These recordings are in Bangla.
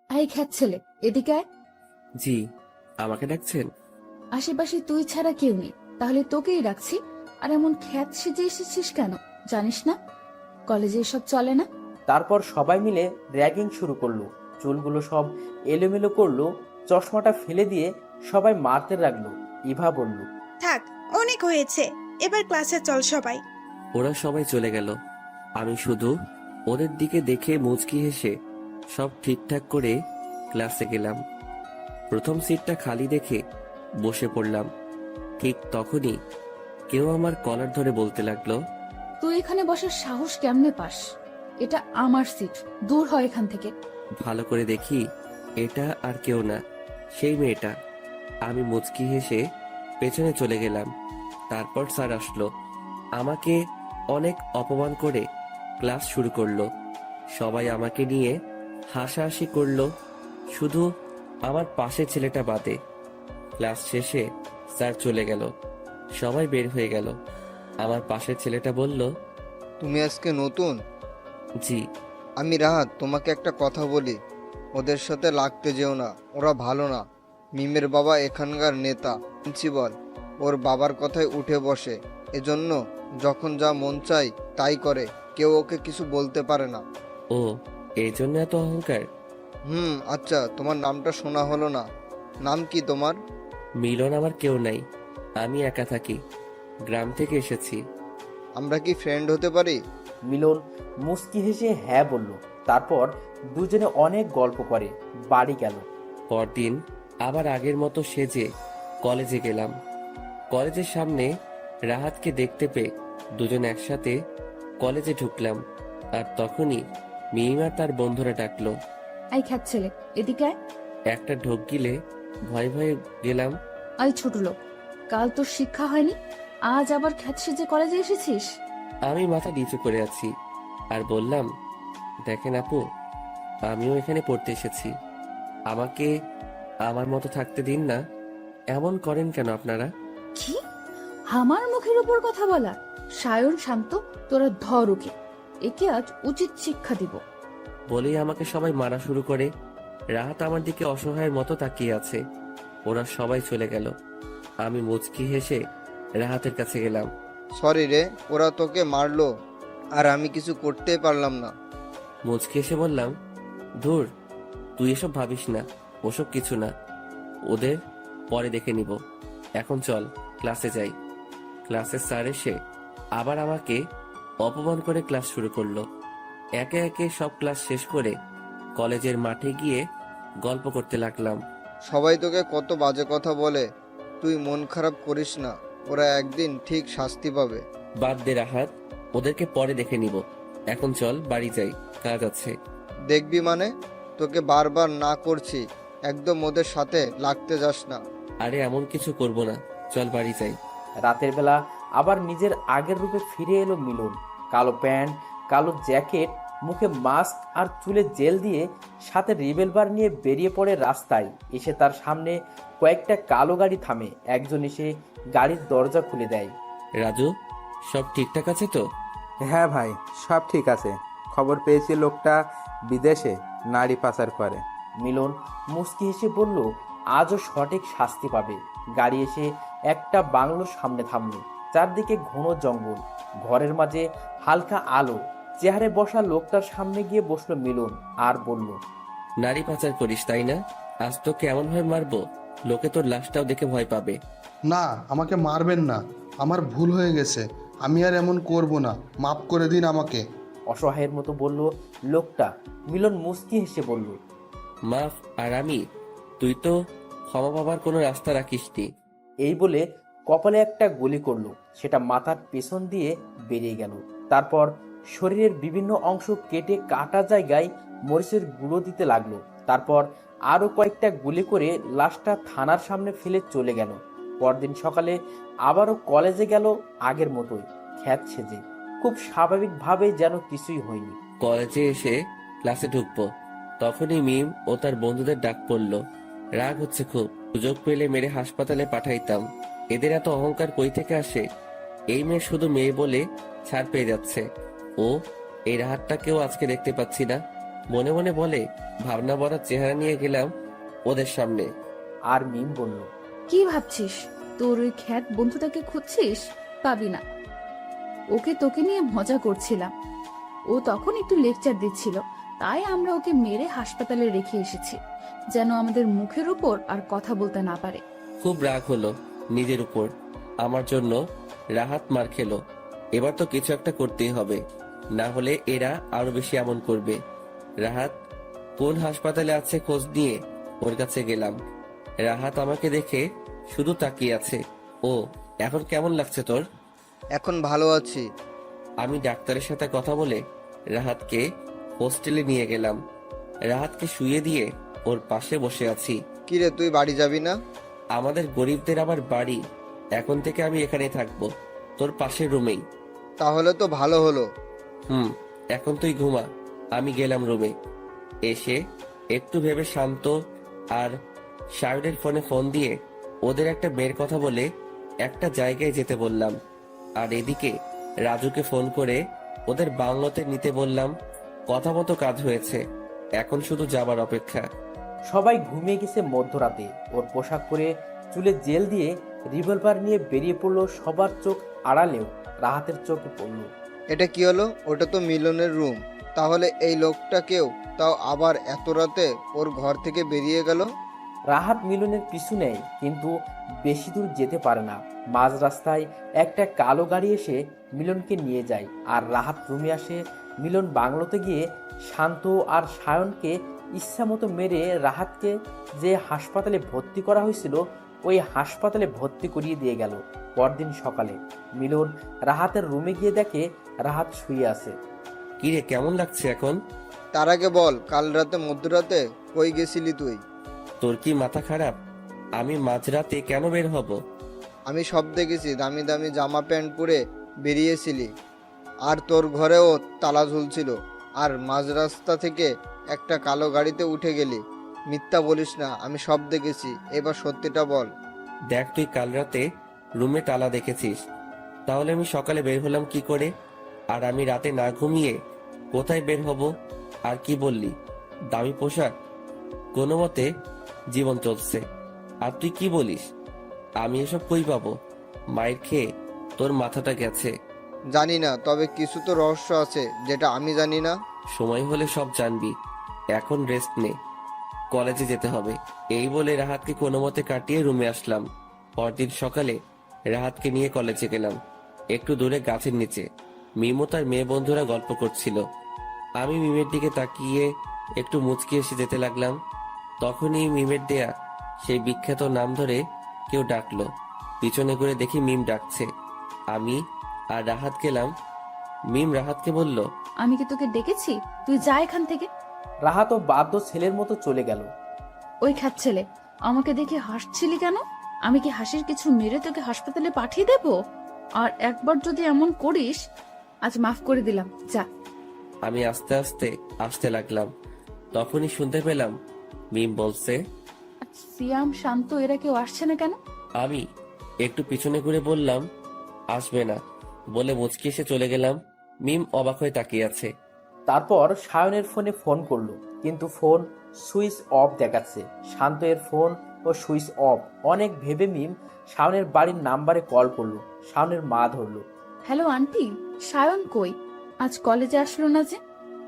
আই খ্যাত ছেলে, এদিকে আয়। জি, আমাকে ডাকছেন? আশেপাশে তুই ছাড়া কেউ নেই, তাহলে তোকেই রাখছি। আর এমন খ্যাত সেজে এসেছিস কেন, জানিস না কলেজে এসব চলে না? তারপর সবাই মিলে র্যাগিং শুরু করলো। চুলগুলো সব এলোমেলো করলো, চশমাটা ফেলে দিয়ে সবাই মারতে লাগলো। ইভা বলল, থাক, অনেক হয়েছে, এবার ক্লাসে চল সবাই। ওরা সবাই চলে গেল। আমি শুধু ওদের দিকে দেখে মুচকি হেসে সব ঠিকঠাক করে ক্লাসে গেলাম। প্রথম সিটটা খালি দেখে বসে পড়লাম। ঠিক তখনই কেউ আমার কলার ধরে বলতে লাগলো, তুই এখানে বসার সাহস কেমনে পাস? এটা আমার সিট, দূর হয় এখান থেকে। ভালো করে দেখি এটা আর কেউ না, সেই মেয়েটা। আমি মুচকি হেসে পেছনে চলে গেলাম। তারপর স্যার আসলো, আমাকে অনেক অপমান করে ক্লাস শুরু করলো। সবাই আমাকে নিয়ে হাসাহাসি করলো, শুধু আমার পাশে ছেলেটা বাদে। ক্লাস শেষে স্যার চলে গেল, সবাই বের হয়ে গেল। আমার পাশের ছেলেটা বলল, তুমি আজকে নতুন? জি। আমি রাহাত, তোমাকে একটা কথা বলি, ওদের সাথে লাগতে যেও না, ওরা ভালো না। মিমের বাবা এখানকার নেতা, প্রিন্সিপাল, ওর বাবার কথায় উঠে বসে, এজন্য যখন যা মন চায় তাই করে, কেউ ওকে কিছু বলতে পারে না। ও, এই জন্য এত অহংকার? আচ্ছা, তোমার নামটা শোনা হলো না, নাম কি তোমার? মিলন আমার কেউ নাই, আমি একা থাকি, গ্রাম থেকে এসেছি। আমরা কি ফ্রেন্ড হতে পারি? মিলন মুস্কি হেসে হ্যাঁ বলল। তারপর দুজনে অনেক গল্প করে বাড়ি গেল। পরদিন আবার আগের মতো সেজে কলেজে গেলাম। কলেজের সামনে রাহাতকে দেখতে পেয়ে দুজন একসাথে কলেজে ঢুকলাম। আর তখনই মিহিমা তার বন্ধুরা ডাকলো। আই খ্যাত ছেলে, এদিকে আয়। একটা ঢোক গিলে ভয়ে ভয়ে গেলাম। আই ছোট লোক, কাল তোর শিক্ষা হয়নি, আজ আবার খ্যাত সেজে কলেজে এসেছিস? আমি মাথা নিচু করে আছি আর বললাম, দেখেন আপু, আমিও এখানে পড়তে এসেছি, আমাকে আমার মতো থাকতে দিন না। এমন করেন কেন আপনারা? কি আমার মুখের উপর কথা বলা? সায়ন, শান্ত, তোরা ধর ওকে, একে আজ উচিত শিক্ষা দিব। বলেই আমাকে সবাই মারা শুরু করে। রাহাত আমার দিকে অসহায়ের মতো তাকিয়ে আছে। ওরা সবাই চলে গেল। আমি মুচকি হেসে রাহাতের কাছে গেলাম। সরি রে, ওরা তোকে মারলো আর আমি কিছু করতে পারলাম না। মুচকি হেসে বললাম, ধুর, তুই এসব ভাবিস না, ওসব কিছু না, ওদের পরে দেখে নিব। এখন চল ক্লাসে যাই। ক্লাসের স্যার এসে আবার আমাকে অপমান করে ক্লাস শুরু করলো। একে একে সব ক্লাস শেষ করে কলেজের মাঠে গিয়ে গল্প করতে লাগলাম। সবাই তোকে কত বাজে কথা বলে, তুই মন খারাপ করিস না, ওরা একদিন ঠিক শাস্তি পাবে। বাদ দে রাহাত, ওদেরকে পরে দেখে নিব। এখন চল বাড়ি যাই, কাজ আছে। দেখবি মানে, তোকে বারবার না করছি, একদম ওদের সাথে লাগতে যাস না। আরে এমন কিছু করব না, চল বাড়ি যাই। রাতের বেলা আবার নিজের আগের রূপে ফিরে এলো মিলন। কালো প্যান্ট, কালো জ্যাকেট, মুখে মাস্ক আর চুলে জেল দিয়ে, সাথে রিভলভার নিয়ে বেরিয়ে পড়ে রাস্তায়। এসে তার সামনে কয়েকটা কালো গাড়ি থামে। একজন এসে গাড়ির দরজা খুলে দেয়। রাজু, সব ঠিকঠাক আছে তো? হ্যাঁ ভাই, সব ঠিক আছে। খবর পেয়েছি লোকটা বিদেশে নারী পাচার করে। মিলন মুস্কি হেসে বলল, আজও সঠিক শাস্তি পাবে। গাড়ি এসে একটা বাংলোর সামনে থামলো। চারদিকে ঘন জঙ্গল, ঘরের মাঝে হালকা আলো। চেয়ারে বসা লোকটার সামনে গিয়ে বসলো মিলন আর বলল, নারী পাচার করিস তাই না? আজ তো কেমন ভাবে মারবো, লোকে তোর লাশটাও দেখে ভয় পাবে। না, আমাকে মারবেন না, আমার ভুল হয়ে গেছে, আমি আর এমন করব না, মাফ করে দিন আমাকে। অসহায়ের মতো বলল লোকটা। মিলন মুস্কি হেসে বলল, মাফ আর আমি? তুই তো ক্ষমা পাবার কোনো রাস্তা রাখিসনি। এই বলে কপালে একটা গুলি করলো। সেটা মাথার পেছন দিয়ে বেরিয়ে গেল। তারপর শরীরের বিভিন্ন অংশ কেটে কাটা জায়গায় মরিচের গুঁড়ো দিতে লাগলো। তারপর আরো কয়েকটা গুলি করে লাশটা থানার সামনে ফেলে চলে গেল। পরদিন সকালে আবারও কলেজে গেল আগের মতোই, খ্যাত সেজে, খুব স্বাভাবিকভাবে, যেন কিছুই হয়নি। কলেজে এসে ক্লাসে ঢুকবো, তখনই মিম ও তার বন্ধুদের ডাক পড়লো। রাগ হচ্ছে খুব, সুযোগ পেলে মেরে হাসপাতালে পাঠাইতাম। এদের এত অহংকার কই থেকে আসে? এই মেয়ে শুধু মেয়ে বলে ছাড় পেয়ে যাচ্ছে। ও এই রাহাতটাকেও আজকে দেখতে পাচ্ছি না। মনে মনে বলে ভাবনা ভরা চেহারা নিয়ে গেলাম ওদের সামনে। আর মিম বলল, কি ভাবছিস? তোর ওই খ্যাত বন্ধুটাকে খুঁজছিস? পাবি না। ওকে তোকে নিয়ে মজা করছিলাম। ও তখন একটু লেকচার দিচ্ছিল, তাই আমরা ওকে মেরে হাসপাতালে রেখে এসেছি, যেন আমাদের মুখের উপর আর কথা বলতে না পারে। খুব রাগ হলো নিজের উপর। আমার জন্য রাহাত মার খেলো। এবার তো কিছু একটা করতেই হবে, না হলে এরা আরো বেশি এমন করবে। রাহাত কোন হাসপাতালে আছে খোঁজ নিয়ে ওর কাছে গেলাম। রাহাত আমাকে দেখে শুধু তাকিয়ে আছে। ও, এখন কেমন লাগছে তোর? এখন ভালো আছি। আমি ডাক্তারের সাথে কথা বলে রাহাতকে হোস্টেলে নিয়ে গেলাম। রাহাতকে শুইয়ে দিয়ে ওর পাশে বসে আছি। কিরে, তুই বাড়ি যাবি না? আমাদের গরিবদের আবার বাড়ি? এখন থেকে আমি এখানেই থাকবো, তোর পাশের রুমেই। তাহলে তো ভালো হলো। এখন তুই ঘুমা। আমি গেলাম রুমে। এসে একটু ভেবে শান্ত আর সায়নের ফোনে ফোন দিয়ে ওদের একটা মেয়ের কথা বলে একটা জায়গায় যেতে বললাম। আর এদিকে রাজুকে ফোন করে ওদের বাংলোতে নিতে বললাম। কথা মতো কাজ হয়েছে, এখন শুধু যাবার অপেক্ষা। সবাই ঘুমিয়ে গেছে মধ্যরাতে। ওর পোশাক পরে চুলে জেল দিয়ে রিভলভার নিয়ে বেরিয়ে পড়লো। সবার চোখ আড়ালেও রাহাতের চোখে পড়লো। এটা কি হলো? ওটা তো মিলনের রুম। তাহলে এই লোকটাকেও, তাও আবার এত রাতে, ওর ঘর থেকে বেরিয়ে গেল। রাহাত মিলনের পিছু নেয়, কিন্তু বেশি দূর যেতে পারে না। মাঝ রাস্তায় একটা কালো গাড়ি এসে মিলনকে নিয়ে যায়। আর রাহাত রুমে আসে। মিলন বাংলোতে গিয়ে শান্ত আর সায়নকে ইচ্ছা মতো মেরে রাহাতকে যে হাসপাতালে ভর্তি করা হয়েছিল ওই হাসপাতালে ভর্তি করিয়ে দিয়ে গেল। পরদিন সকালে মিলন রাহাতের রুমে গিয়ে দেখে রাহাত শুয়ে আছে। কিরে, কেমন লাগছে এখন? তার আগে বল, কাল রাতে মধ্যরাতে কই গেছিলি তুই? তোর কি মাথা খারাপ? আমি মাঝরাতে কেন বের হব? আমি সব দেখেছি। দামি দামি জামা প্যান্ট পরে বেরিয়েছিলি, আর তোর ঘরেও তালা ঝুলছিল, আর মাঝ রাস্তা থেকে একটা কালো গাড়িতে উঠে গেলি। মিথ্যা বলিস না, আমি সব দেখেছি। এবার সত্যিটা বল। দেখ, তুই কাল রাতে রুমে তালা দেখেছিস, তাহলে আমি সকালে বের হলাম কি করে? আর আমি রাতে না ঘুমিয়ে কোথায় বের হব? আর কি বললি, দামি পোশাক? কোনো মতে জীবন চলছে। আর তুই কি বলিস? আমি এসব কই পাবো? মায়ের খেয়ে তোর মাথাটা গেছে। জানি না, তবে কিছু তো রহস্য আছে যেটা আমি জানি না। সময় হলে সব জানবি। এখন রেস্ট নে, কলেজে যেতে হবে। এই বলে রাহাতকে কোনো মতে কাটিয়ে রুমে আসলাম। পরদিন সকালে রাহাতকে নিয়ে কলেজে গেলাম। একটু দূরে গাছের নিচে মিমো তার মেয়ে বন্ধুরা গল্প করছিল। আমি মিমের দিকে তাকিয়ে একটু মুচকি এসে যেতে লাগলাম। তখনই মিমের দেয়া সেই বিখ্যাত নাম ধরে কেউ ডাকলো। পিছনে ঘুরে দেখি মিম ডাকছে। আমি আর রাহাত গেলাম। মিম রাহাতকে বলল, আমি কি তোকে ডেকেছি? তুই যা এখান থেকে। রাহাতও বাধ্য ছেলের মতো চলে গেল। ওই খ্যাত ছেলে, আমাকে দেখে হাসছিলি কেন? আমি কি হাসির কিছু মেরে তোকে হাসপাতালে পাঠিয়ে দেব? আর একবার যদি এমন করিস, আজ মাফ করে দিলাম, যা। আমি আস্তে আস্তে আসতে লাগলাম। তখনই শুনতে পেলাম মিম বলছে, সিয়াম, শান্ত, এরা কেউ আসছে না কেন? আমি একটু পিছনে ঘুরে বললাম, আসবে না বলে মুচকি এসে চলে গেলাম। মিম অবাক হয়ে তাকিয়ে আছে। তারপর সায়নের ফোনে ফোন করলো, কিন্তু ফোন সুইচ অফ দেখাচ্ছে। শান্ত এর ফোন ও সুইচ অফ। অনেক ভেবে মিম শায়নের বাড়ির নাম্বারে কল করলো। শায়নের মা ধরলো। হ্যালো আন্টি, সায়ন কই? আজ কলেজে আসলো না যে?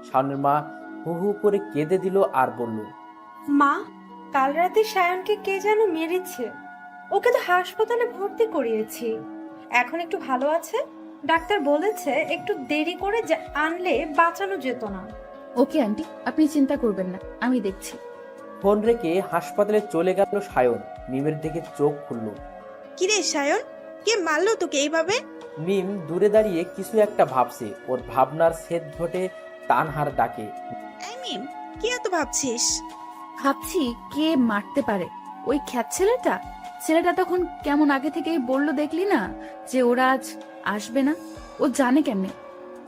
শায়নের মা হু হু করে কেঁদে দিল আর বলল, মা, কাল রাতে সায়নকে কে যেন মেরেছে। ওকে তো হাসপাতালে ভর্তি করিয়েছি, এখন একটু ভালো আছে। ডাক্তার বলেছে একটু দেরি করে আনলে বাঁচানো যেত না। ওকে আন্টি, আপনি চিন্তা করবেন না, আমি দেখছি। ফোন রেখে হাসপাতালে চলে গেল সায়ন। মিমের দিকে চোখ খুলল। কিরে সায়ন, কে মারলো তোকে এইভাবে? মিম দূরে দাঁড়িয়ে কিছু একটা ভাবছে। ওর ভাবনার ছেদ ঘটে তানহার ডাকে। এই মিম, কি এত ভাবছিস? ভাবছি কে মারতে পারে। ওই খ্যাত ছেলেটা? ছেলেটা তখন কেমন আগে থেকেই বললো, দেখলি না যে ওরা আজ আসবে না? ও জানে কেমনে?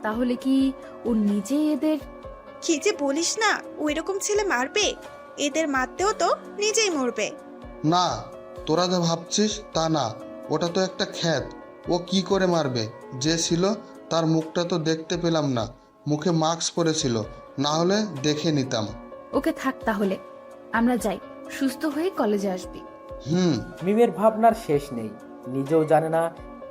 তাহলে কি ও নিজে এদের? কি যে বলিস না, ওই রকম ছেলে মারবে? এদের মারতেও তো নিজেই মরবে। না, তোরা যা ভাবছিস তা না। ওটা তো একটা খ্যাত। ও কি করে মারবে? যে ছিল তার মুখটা তো দেখতে পেলাম না। মুখে মাস্ক পরেছিল, না হলে দেখে নিতাম। ওকে থাক তাহলে, আমরা যাই, সুস্থ হয়ে কলেজে আসবি। হুম। মিমের ভাবনার শেষ নেই। নিজেও জানে না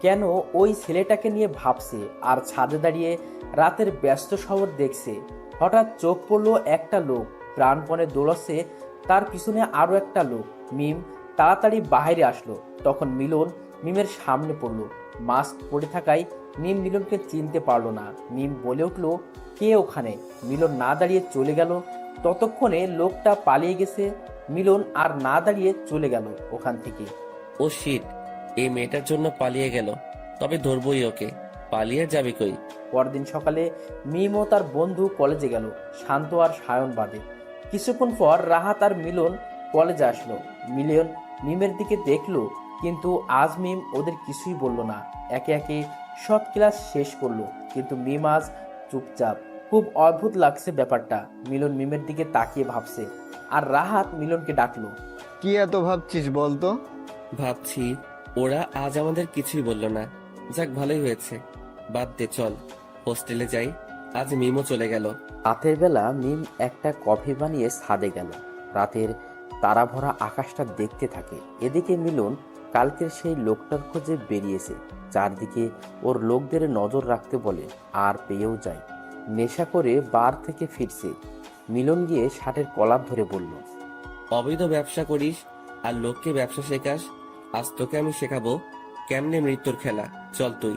কেন ওই ছেলেটাকে নিয়ে ভাবছে, আর ছাদে দাঁড়িয়ে রাতের ব্যস্ত শহর দেখছে। হঠাৎ চোখ পড়লো একটা লোক প্রাণপণে দৌড়াচ্ছে, তার পিছনে আরো একটা লোক। মিম তাড়াতাড়ি বাইরে আসলো, তখন মিলন মিমের সামনে পড়লো। মাস্ক পরে থাকায় মিম মিলনকে চিনতে পারলো না। মিম বলে উঠলো, কে ওখানে? মিলন না দাঁড়িয়ে চলে গেল। ততক্ষণে লোকটা পালিয়ে গেছে। মিলন আর না দাঁড়িয়ে চলে গেল ওখান থেকে। ও শিট, এই মেয়েটার জন্য পালিয়ে গেল। তবে ধরবই ওকে, পালিয়ে যাবে কই? পরদিন সকালে মিম ও তার বন্ধু কলেজে গেল, শান্ত আর সায়ন বাদে। কিছুক্ষণ পর রাহাত আর মিলন কলেজে আসলো। মিলন মিমের দিকে দেখলো, কিন্তু আজ মিম ওদের কিছুই বলল না। একে একে সব ক্লাস শেষ করলো, কিন্তু মিম আজ চুপচাপ। খুব অদ্ভুত লাগছে ব্যাপারটা। মিলন মিমের দিকে তাকিয়ে ভাবছে, আর রাহাত মিলনকে ডাকলো। কি এত ভাবছিস বলতো? ভাবছি ওরা আজ আমাদের কিছুই বললো না। যাক, ভালোই হয়েছে। বাদ দে, চল হোস্টেলে যাই। আজ মিমও চলে গেল। রাতের বেলা মিম একটা কফি বানিয়ে ছাদে গেল। রাতের তারা ভরা আকাশটা দেখতে থাকে। এদিকে মিলন কালকের সেই লোকটার খোঁজে বেরিয়েছে। চারদিকে ওর লোকদের নজর রাখতে বলে, আর পেয়েও যায়। নেশা করে বার থেকে ফিরছে। মিলন গিয়ে শার্টের কলার ধরে বলল, অবৈধ ব্যবসা করিস আর লোককে ব্যবসা শেখাস। আজ তোকে আমি শেখাবো কেমনে মৃত্যুর খেলা। চল তুই।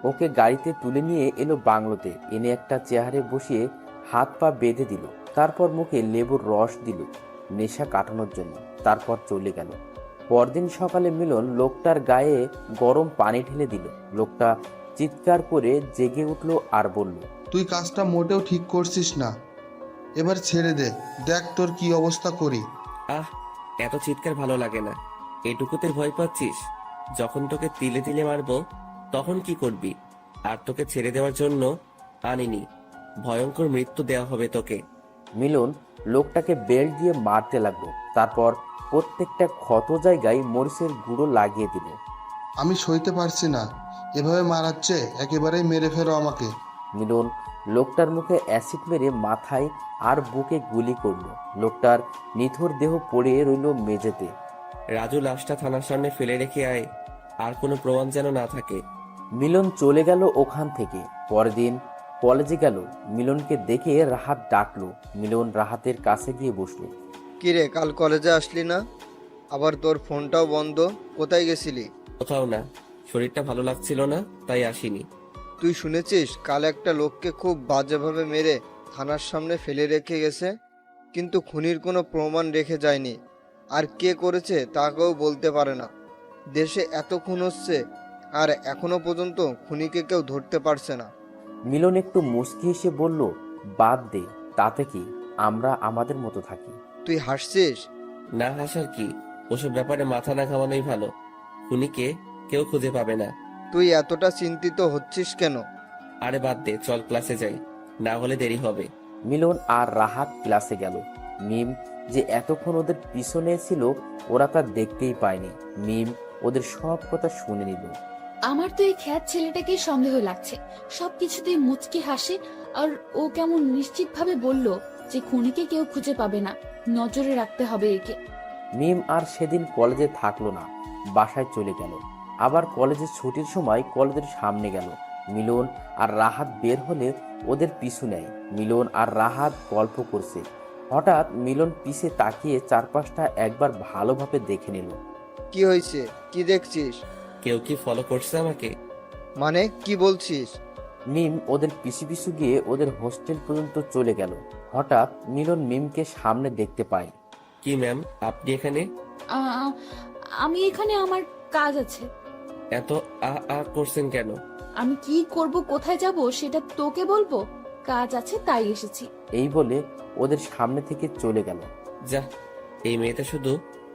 ওকে গাড়িতে তুলে নিয়ে এলো বাংলোতে, এনে একটা চেয়ারে বসিয়ে হাত পা বেঁধে দিল। তারপর মুখে লেবুর রস দিল নেশা কাটানোর জন্য। তারপর চলে গেল। পরদিন সকালে মিলন লোকটার গায়ে গরম পানি ঢেলে দিল। লোকটা চিৎকার করে জেগে উঠল আর বলল, তুই কাজটা মোটেও ঠিক করছিস না, এবার ছেড়ে দে, দেখ তোর কি অবস্থা করি। আহ, এত চিৎকার ভালো লাগে না। এটুকুতে ভয় পাচ্ছিস? যখন তোকে তিলে তিলে মারবো তখন কি করবি? আর তোকে ছেড়ে দেওয়ার জন্য আনিনি, ভয়ঙ্কর মৃত্যু দেওয়া হবে তোকে। মিলন লোকটাকে বেল্ট দিয়ে মারতে লাগলো। তারপর প্রত্যেকটা ক্ষত জায়গায় মরিচের গুঁড়ো লাগিয়ে দিল। আমি সইতে পারছি না, এভাবে মারাচ্ছে, একেবারেই মেরে ফেলো আমাকে। মিলন লোকটার মুখে অ্যাসিড মেরে মাথায় আর বুকে গুলি করলো। লোকটার নিথর দেহ পড়ে রইল মেঝেতে। রাজু লাশটা থানার সামনে ফেলে রেখে আয়, আর কোনো প্রমাণ যেন না থাকে। মিলন চলে গেল ওখান থেকে। পরের দিন কলেজে গেল। মিলনকে দেখে রাহাত ডাকলো। মিলন রাহাতের কাছে গিয়ে বসলো। কিরে, কাল কলেজে আসলি না? আবার তোর ফোনটাও বন্ধ, কোথায় গেছিলি? কোথাও না, শরীরটা ভালো লাগছিল না, তাই আসিনি। তুই শুনেছিস কাল একটা লোককে খুব বাজেভাবে মেরে থানার সামনে ফেলে রেখে গেছে, কিন্তু খুনির কোনো প্রমাণ রেখে যায়নি। আর কে করেছে তাকেও বলতে পারে না। দেশে এত খুন হচ্ছে আর এখনো পর্যন্ত খুনিকে কেউ ধরতে পারছে না। মিলন একটু মুচকি হেসে বলল, বাদ দে, তাতে কি, আমরা আমাদের মতো থাকি। তুই হাসছিস? না হাসার কি, ওসব ব্যাপারে মাথা না ঘামানোই ভালো। খুনিকে কেউ খুঁজে পাবে না। তুই এতটা চিন্তিত হচ্ছিস কেন? আরে বাদ দে, চল ক্লাসে যাই, না হলে দেরি হবে। মিলন আর রাহাত ক্লাসে গেল। মিম যে এতক্ষণ ওদের পিছনে ছিল ওরা তা দেখতেই পায়নি। মিম ওদের সব কথা শুনে নিল। আমার তো এই খ্যাত ছেলেটাকে সন্দেহ লাগছে। সবকিছুতেই মুচকি হাসে, আর ও কেমন নিশ্চিত ভাবে বলল যে খুনিকে কেউ খুঁজে পাবে না, নজরে রাখতে হবে একে। মিম আর সেদিন কলেজে থাকলো না, বাসায় চলে গেল। আবার কলেজের ছুটির সময় কলেজের সামনে গেল। মিলন আর রাহাত বের হলে ওদের পিছু নেয়। মিলন আর রাহাত গল্প করছে। হঠাৎ মিলন পিছে তাকিয়ে চারপাশটা একবার ভালোভাবে দেখে নিল। কি হয়েছে? কি দেখছিস? কেউ কি ফলো করছে আমাকে? মানে কি বলছিস? মিম ওদের পিছু পিছু গিয়ে ওদের হোস্টেল পর্যন্ত চলে গেল। হঠাৎ মিলন মিমকে সামনে দেখতে পায়। কি ম্যাম, আপনি এখানে? আমি এখানে, আমার কাজ আছে। এত করছেন কেন? আমি কি করব, কোথায় যাব সেটা তোকে বলবো? কাজ আছে তাই এসেছি। এই বলে ওদের সামনে থেকে চলে গেল। যা, এই মেয়েটা শুধু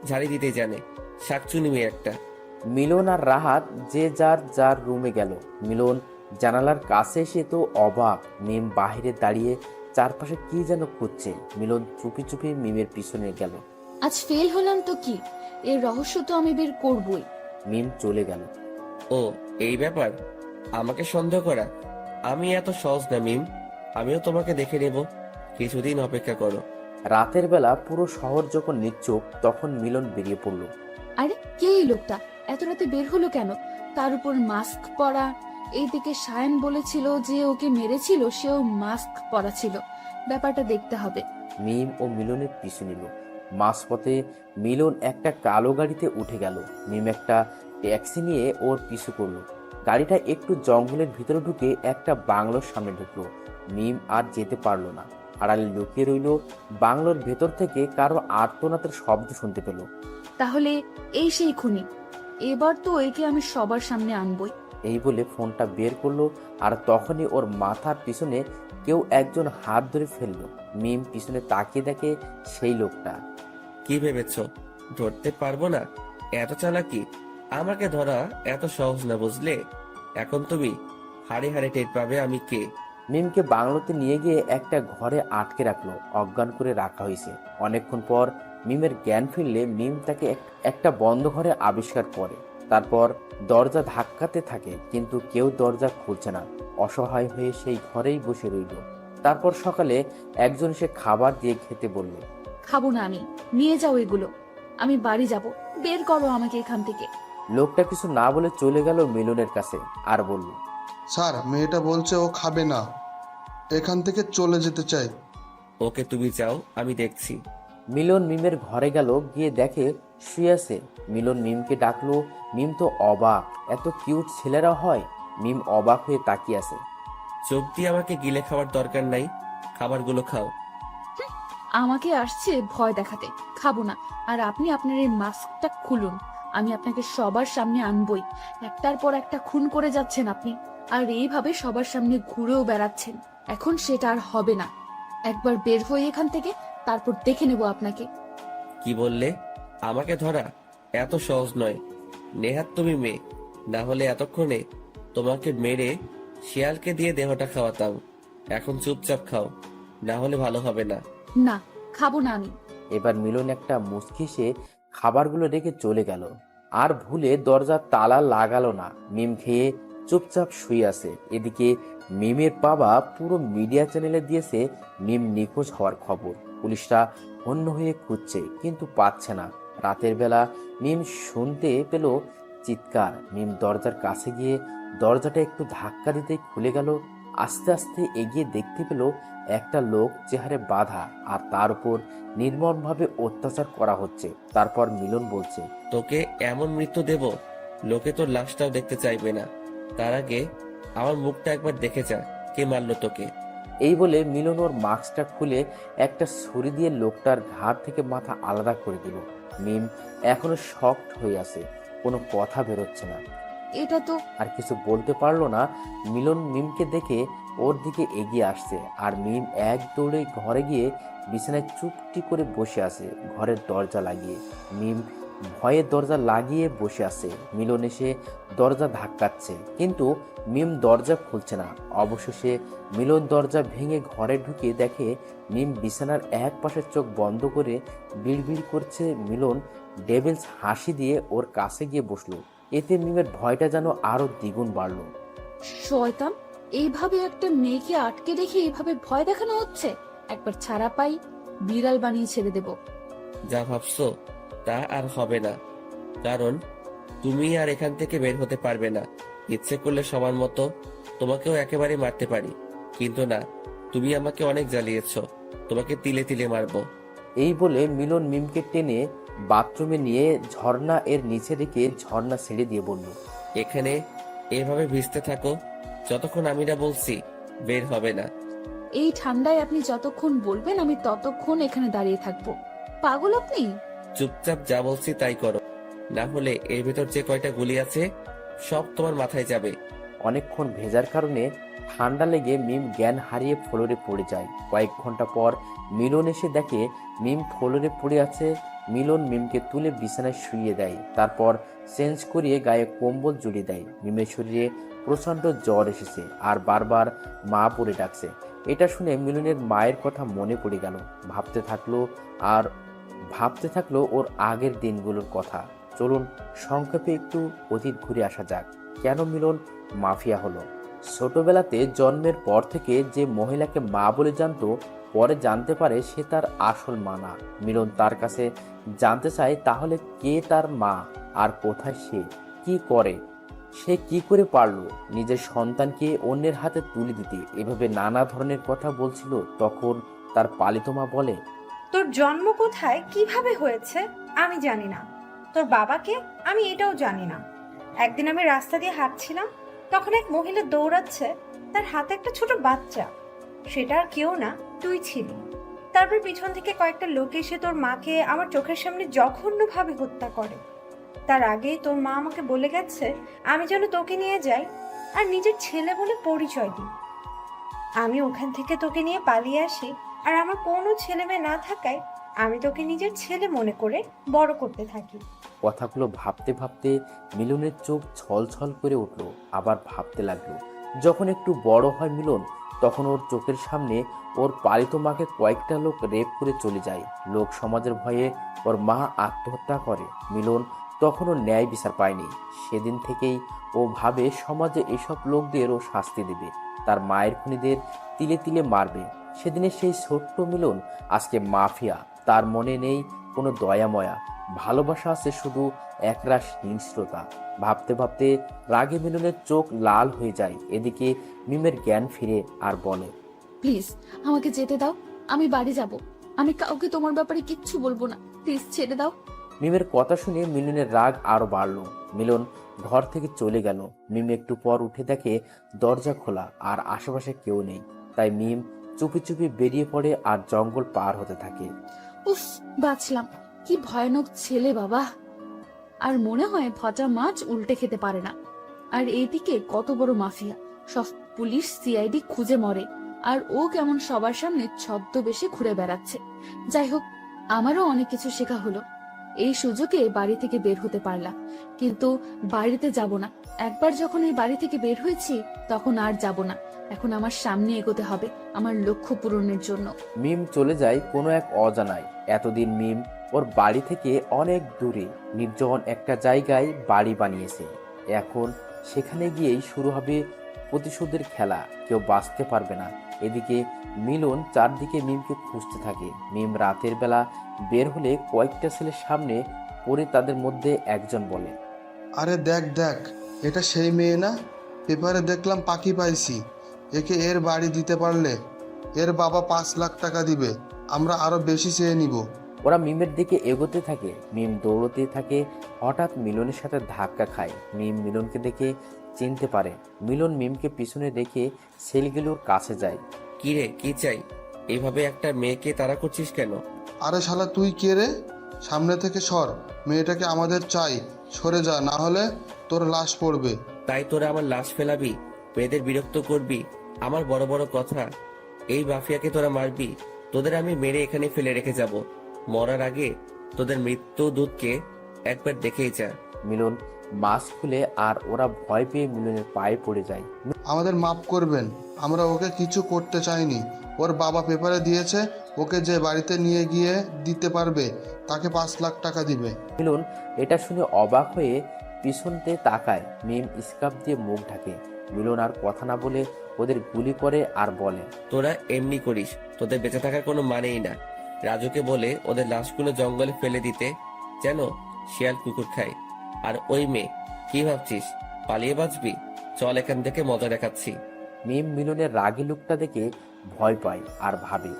ঝাড়ি দিতে জানে, শাকচুনি মেয়ে একটা। মিলন আর রাহাত যে যার যার রুমে গেল। মিলন জানালার কাছে এসে তো অবাক। মিম বাহিরে দাঁড়িয়ে চারপাশে কি যেন খুঁজছে। মিলন চুপি চুপি মিমের পিছনে গেল। আজ ফেল হলাম তো কি, এর রহস্য তো আমি বের করবই। মিম চলে গেল। ও, এই ব্যাপার, আমাকে সন্দেহ করা? আমি এত সহজ না মিম। আমিও তোমাকে দেখে নেব, কিছুদিন অপেক্ষা করো। রাতের বেলা পুরো শহর যখন নিশ্চুপ তখন মিলন বেরিয়ে পড়ল। আরে কে এই লোকটা? এত রাতে বের হলো কেন? তার উপর মাস্ক পরা। এইদিকে সায়ন বলেছিল যে ওকে মেরেছিল, সেও মাস্ক পরা ছিল। ব্যাপারটা দেখতে হবে। মিম ও মিলনের পিছু নিল। মাঝপথে মিলন একটা কালো গাড়িতে উঠে গেল। মিম একটা ট্যাক্সি নিয়ে ওর পিছু করলো। গাড়িটা একটু জঙ্গলের ভিতরে ঢুকে একটা বাংলোর সামনে ঢুকলো। মিম আর যেতে পারলো না, আড়ালে লুকিয়ে রইল। বাংলোর ভেতর থেকে কারো আর্তনাদের শব্দ শুনতে পেল। তাহলে এই সেই খুনি। এবার তো একে আমি সবার সামনে আনবই। এই বলে ফোনটা বের করলো, আর তখনই ওর মাথার পিছনে কেউ একজন হাত ধরে ফেললো। মিম পিছনে তাকিয়ে দেখে সেই লোকটা। কি ভেবেছ ধরতে পারবো না? এত চালাকি? আমাকে ধরা এত সহজ না, বুঝলে? এখন তুমি হাড়ে হাড়ে টের পাবে আমি কে। মিমকে বাংলোতে নিয়ে গিয়ে একটা ঘরে আটকে রাখলো, অজ্ঞান করে রাখা হয়েছে। অনেকক্ষণ পর মিমের জ্ঞান ফিরলে মিম তাকে একটা বন্ধ ঘরে আবিষ্কার করে। তারপর দরজা ধাক্কাতে থাকে, কিন্তু কেউ দরজা খুলছে না। অসহায় হয়ে সেই ঘরেই বসে রইল। তারপর সকালে একজন এসে খাবার দিয়ে খেতে বলল। খাবো না আমি, নিয়ে যাও এগুলো। আমি বাড়ি যাব, বের করো আমাকে এখান থেকে। লোকটা কিছু না বলে চলে গেল মিলনের কাছে, আর বলল, স্যার, মেয়েটা বলছে ও খাবে না, এখান থেকে চলে যেতে চাই। ওকে তুমি যাও, আমি দেখছি। মিলন মিমের ঘরে গেল, গিয়ে দেখে শুয়ে আছে। মিলন মিমকে ডাকলো। মিম তো অবাক, এত কিউট ছেলেরা হয়। মিম অবাক হয়ে তাকিয়ে আছে। চোখ দিয়ে আমাকে গিলে খাওয়ার দরকার নাই, খাবারগুলো খাও। আমাকে আসছে ভয় দেখাতে। খাবো না। আর আপনি আপনার এই মাস্কটা খুলুন, আমি আপনাকে সবার সামনে আনবই। একটার পর একটা খুন করে যাচ্ছেন আপনি, আর এইভাবে সবার সামনে ঘুরেও বেড়াচ্ছেন। এখন সেটা আর হবে না। একবার বের হয়ে এখান থেকে, তারপর দেখে নেব আপনাকে। কি বললে? আমাকে ধরা এত সহজ নয়। নেহাত তুমি মেয়ে, না হলে এতক্ষণে তোমাকে মেরে শিয়ালকে দিয়ে দেহটা খাওয়াতাম। এখন চুপচাপ খাও, না হলে ভালো হবে না। না, খাবো না আমি। এবার মিলন একটা মুচকি এসে খাবারগুলো রেখে চলে গেল, আর ভুলে দরজার তালা লাগালো না। মিম খেয়ে চুপচাপ শুয়ে আছে। এদিকে মিমের বাবা পুরো মিডিয়া চ্যানেলে দিয়েছে মিম নিখোঁজ হওয়ার খবর। পুলিশরা হন্য হয়ে খুঁজছে, কিন্তু পাচ্ছে না। রাতের বেলা মিম শুনতে পেল চিৎকার। মিম দরজার কাছে গিয়ে দরজাটা একটু ধাক্কা দিতেই খুলে গেল। আস্তে আস্তে এগিয়ে দেখতে পেল একটা লোক চেহারে বাঁধা, আর তার উপর নির্মমভাবে অত্যাচার করা হচ্ছে। তারপর মিলন বলছে, তোকে এমন মৃত্যু দেব, লোকে তোর লাশটাও দেখতে চাইবে না। তার আগে আমার মুখটা একবার দেখে যা, কে মারলো তোকে। এই বলে মিলন ওর মাস্কটা খুলে একটা ছুরি দিয়ে লোকটার ঘাড় থেকে মাথা আলাদা করে দিল। মিম এখনো শকড হয়ে আছে, কোনো কথা বেরোচ্ছে না। এটা তো আর কিছু বলতে পারলো না। মিলন মিমকে দেখে ওর দিকে এগিয়ে আসছে, আর মিম এক দৌড়ে ঘরে গিয়ে বিছানায় চুপটি করে বসে আছে, ঘরের দরজা লাগিয়ে। মিম ভয়ে দরজা লাগিয়ে বসে আছে। মিলন এসে দরজা ধাক্কাচ্ছে, কিন্তু মিম দরজা খুলছে না। অবশেষে মিলন দরজা ভেঙে ঘরে ঢুকে দেখে মিম বিছানার এক পাশের চোখ বন্ধ করে বিড়বিড় করছে। মিলন ডেভিলস হাসি দিয়ে ওর কাছে গিয়ে বসলো। এতে মিমের ভয়টা যেন আরো দ্বিগুণ বাড়লো। শয়তান, এইভাবে একটা মেয়েকে আটকে রেখে এইভাবে ভয় দেখানো হচ্ছে। একবার ছাড়া পাই, বিড়াল বানিয়ে ছেড়ে দেব। যা ভাবছো তা আর হবে না, কারণ তুমি আর এখান থেকে বের হতে পারবে না। ইচ্ছে করলে সবার মতো তোমাকেও একেবারে মারতে পারি, কিন্তু না, তুমি আমাকে অনেক জ্বালিয়েছো, তোমাকে তিলে তিলে মারবো। এই বলে মিলন মিমকে টেনে বাথরুমে নিয়ে ঝর্ণা এর নিচে রেখে ঝর্ণা ছেড়ে দিয়ে বলল, এখানে এভাবে ভিজতে থাকো যতক্ষণ আমি না বলছি বের হবে না। এই ঠান্ডায় আপনি যতক্ষণ বলবেন আমি ততক্ষণ এখানে দাঁড়িয়ে থাকবো। পাগল আপনি? চুপচাপ যা বলছি তাই করো, না হলে এর ভেতর যে কয়টা গুলি আছে সব তোমার মাথায় যাবে। অনেকক্ষণ ভেজার কারণে ঠান্ডা লেগে মিম জ্ঞান হারিয়ে ফ্লোরে পড়ে যায়। কয়েক ঘন্টা পর মিলন এসে দেখে মিম ফ্লোরে পড়ে আছে। মিলন মিমকে তুলে বিছানায় শুইয়ে দেয়, তারপর চেঞ্জ করিয়ে গায়ে কম্বল জড়িয়ে দেয়। মিমের শরীরে প্রচণ্ড জ্বর এসেছে, আর বারবার মা পড়ে ডাকছে। এটা শুনে মিলনের মায়ের কথা মনে পড়ে গেল। ভাবতে থাকলো ওর আগের দিনগুলোর কথা। চলুন সংক্ষেপে একটু অতীত ঘুরে আসা যাক। কেন মিলন মাফিয়া হলো? ছোটবেলাতে জন্মের পর থেকে যে মহিলাকে মা বলে জানতো, পরে জানতে পারে সে তার আসল মা না। মিলন তার কাছে জানতে চায় তাহলে কে তার মা, আর কোথায় সে, কি করে, সে কি করে পারলো নিজের সন্তানকে অন্যের হাতে তুলে দিতে। এভাবে নানা ধরনের কথা বলছিল। তখন তার পালিত মা বলে, তোর জন্ম কোথায়, কিভাবে হয়েছে আমি জানি না, তোর বাবাকে আমি এটাও জানি না। একদিন আমি রাস্তা দিয়ে হাঁটছিলাম, তখন এক মহিলা দৌড়াচ্ছে, তার হাতে একটা ছোট বাচ্চা। সেটা আর কেউ না, তুই ছিলি। তারপর পিছন থেকে কয়েকটা লোক এসে তোর মাকে আমার চোখের সামনে জঘন্যভাবে হত্যা করে। তার আগেই তোর মা আমাকে বলে গেছে আমি যেন তোকে নিয়ে যাই আর নিজের ছেলে বলে পরিচয় দিই। আমি ওখান থেকে তোকে নিয়ে পালিয়ে আসি, আর আমার কোনো ছেলে মেয়ে না থাকায় আমি তোকে নিজের ছেলে মনে করে বড় করতে থাকি। কথাগুলো ভাবতে ভাবতে মিলনের চোখ ছলছল করে উঠল। আবার ভাবতে লাগলো, যখন একটু বড় হয় মিলন, তখন ওর চোখের সামনে ওর পালিত মাকে কয়েকটা লোক রেপ করে চলে যায়। লোক সমাজের ভয়ে ওর মা আত্মহত্যা করে। মিলন তখনও ন্যায় বিচার পায়নি। সেদিন থেকেই ও ভাবে সমাজে এসব লোকদের ও শাস্তি দেবে, তার মায়ের খুনিদের তিলে তিলে মারবে। সেদিনের সেই ছোট্ট মিলন আজকে মাফিয়া। তার মনে নেই কোনো দয়াময়া, ভালোবাসা আছে শুধু একরাশ হিংস্রতা। ভাবতে ভাবতে রাগে মিলনের চোখ লাল হয়ে যায়। এদিকে মিমের জ্ঞান ফিরে আর বলে, প্লিজ আমাকে যেতে দাও, আমি বাড়ি যাব। আমি কাউকে তোমার ব্যাপারে কিচ্ছু বলবো না, প্লিজ ছেড়ে দাও। মিমের কথা শুনে মিলনের রাগ আরো বাড়লো। মিলন ঘর থেকে চলে গেল। মিম একটু পর উঠে দেখে দরজা খোলা আর আশেপাশে কেউ নেই। তাই মিম চুপি চুপি বেরিয়ে পড়ে আর জঙ্গল পার হতে থাকে। উফ, বাঁচলাম। কি ভয়ানক ছেলে বাবা। আর মনে হয় ভজা মাছ উল্টে খেতে পারে না। আর এইদিকে কত বড় মাফিয়া, সব পুলিশ সিআইডি খুঁজে মরে, আর ও কেমন সবার সামনে ছদ্মবেশে ঘুরে বেড়াচ্ছে। যাই হোক, আমারও অনেক কিছু শেখা হলো। এই সুযোগে বাড়ি থেকে বের হতে পারলাম, কিন্তু বাড়িতে যাব না। একবার যখন এই বাড়ি থেকে বের হয়েছি, তখন আর যাব না। এখন আমার সামনে এগোতে হবে আমার লক্ষ্য পূরণের জন্য। মিম চলে যায় কোনো এক অজানায়। এতদিন মিম ওর বাড়ি থেকে অনেক দূরে নির্জন একটা জায়গায় বাড়ি বানিয়েছে। এখন সেখানে গিয়েই শুরু হবে প্রতিশোধের খেলা। কেউ বাঁচতে পারবে না। এদিকে মিলন চারদিকে মিমকে খুঁজতে থাকে। মিম রাতের বেলা বের হলে কয়েকটা ছেলের সামনে পড়ে তাদের মধ্যে একজন বলে, আরে দেখ দেখ, এটা সেই মেয়ে না? পেপারে দেখলাম পাখি পাইছি। একে এর বাড়ি দিতে পারলে এর বাবা 5 লাখ টাকা দিবে, আমরা আরো বেশি চেয়ে নিব। ওরা মিমের দিকে এগোতে থাকে। মিম দৌড়তে থাকে। হঠাৎ মিলনের সাথে ধাক্কা খায়। মিম মিলনকে দেখে চিনতে পারে। মিলন মিমকে পিছনে রেখে ছেলেগুলোর কাছে যায়। কি রে, কি চাই? এইভাবে একটা মেয়েকে তাড়া করছিস কেন? আরে শালা তুই কে রে? সামনে থেকে সর, মেয়েটাকে আমাদের চাই। সরে যা, না হলে তোর লাশ পড়বে। তাই তোরা আমার লাশ ফেলাবি, মেয়েদের বিরক্ত করবি? আমার বড় বড় কথা। এই মাফিয়াকে তোরা মারবি? তোদের আমি মেরে এখানে ফেলে রেখে যাব। মরার আগে তোদের মৃত্যু দূতকে একবার দেখেই যা। মিলন মাস্ক খুলে আর ওরা ভয় পেয়ে মিলনের পায়ে পড়ে যায়। আমাদের মাফ করবেন, আমরা ওকে কিছু করতে চাইনি। ওর বাবা পেপারে দিয়েছে, ওকে যে বাড়িতে নিয়ে গিয়ে দিতে পারবে তাকে 5 লাখ টাকা দিবে। মিলন এটা শুনে অবাক হয়ে পিছনতে তাকায়। মিম স্কার্ফ দিয়ে মুখ ঢাকে। মিলন আর কথা না বলে ওদের গুলি করে আর বলে, তোরা এমনি করিস, তোদের বেঁচে থাকার কোনো মানেই না। রাজুকে বলে ওদের লাশগুলো জঙ্গলে ফেলে দিতে, যেন শিয়াল কুকুর খায়। আর ওই মেয়ে, কি ভাবছিস পালিয়ে বাঁচবি? চল এখান থেকে মজা দেখাচ্ছি। মিম মিলনের রাগী লুকটা দেখে ভয় পায় আর ভাবে,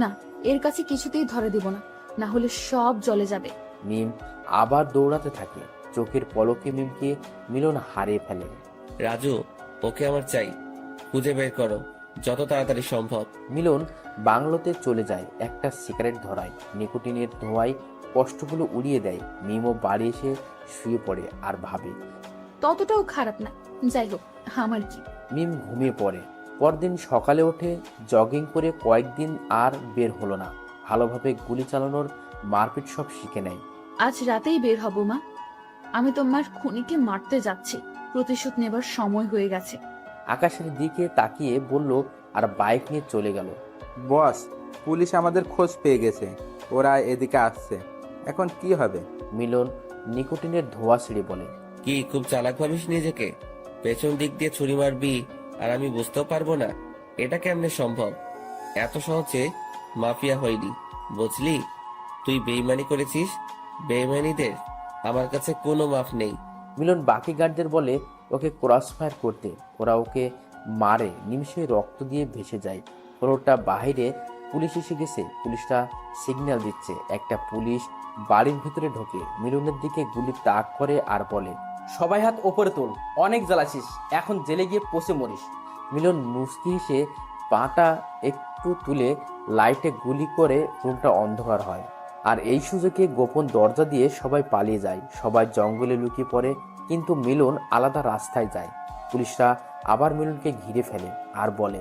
না, এর কাছে কিছুতেই ধরে দিব না, না হলে সব জ্বলে যাবে। মিম আবার দৌড়াতে থাকে। চোখের পলকে মিমকে মিলন হারিয়ে ফেলে। রাজু, ওকে আমার চাই, খুঁজে বের করো যত তাড়াতাড়ি সম্ভব। মিলন বাংলোতে চলে যায়। একটা সিগারেট ধরায়। নিকোটিনের ধোঁয়ায় কষ্টগুলো উড়িয়ে দেয়। মিমও বাড়ি এসে শুয়ে পড়ে আর ভাবে, ততটাও খারাপ না। যাই হোক, আমার কি। মিম ঘুমিয়ে পড়ে। পরদিন সকালে ওঠে। জগিং করে কয়েকদিন আর বের হলো না। ভালোভাবে গুলি চালানোর মারপিট সব শিখে নেয়। আজ রাতেই বের হব মা। আমি তোমার খুনিকে মারতে যাচ্ছি। প্রতিশোধ নেবার সময় হয়ে গেছে। আকাশের দিকে তাকিয়ে বলল আর বাইক নিয়ে চলে গেল। বস, পুলিশ আমাদের খোঁজ পেয়ে গেছে, ওরা এদিকে আসছে। এখন কি হবে? মিলন নিকোটিনের ধোঁয়া ছেড়ে বলে, কি খুব চালাক ভাবিস নিজেকে? পেছন দিক দিয়ে ছুরি মারবি আর আমি বুঝতেও পারবো না? এটা কেমনে সম্ভব? এত সহজে মাফিয়া হয়নি, বুঝলি? তুই বেইমানি করেছিস। বেইমানিদের আমার কাছে কোনো মাফ নেই। মিলন বাকি গার্ডদের বলে ওকে ক্রস ফায়ার করতে। ওরা ওকে মারে, নিমিষে রক্ত দিয়ে ভেসে যায়। ফ্লোরটা বাহিরে পুলিশ এসে গেছে। পুলিশটা সিগন্যাল দিচ্ছে। একটা পুলিশ বাড়ির ভিতরে ঢোকে, মিলনের দিকে গুলি তাক করে আর বলে, সবাই হাত ওপরে তোল, অনেক জ্বালাছিস, এখন জেলে গিয়ে পচে মরিস। মিলন মুস্কি হেসে পাটা একটু তুলে লাইটে গুলি করে রুমটা অন্ধকার হয়। আর এই সুযোগে গোপন দরজা দিয়ে সবাই পালিয়ে যায়। সবাই জঙ্গলে লুকিয়ে পড়ে, কিন্তু মিলন আলাদা রাস্তায় যায়। পুলিশরা আবার মিলনকে ঘিরে ফেলে আর বলে,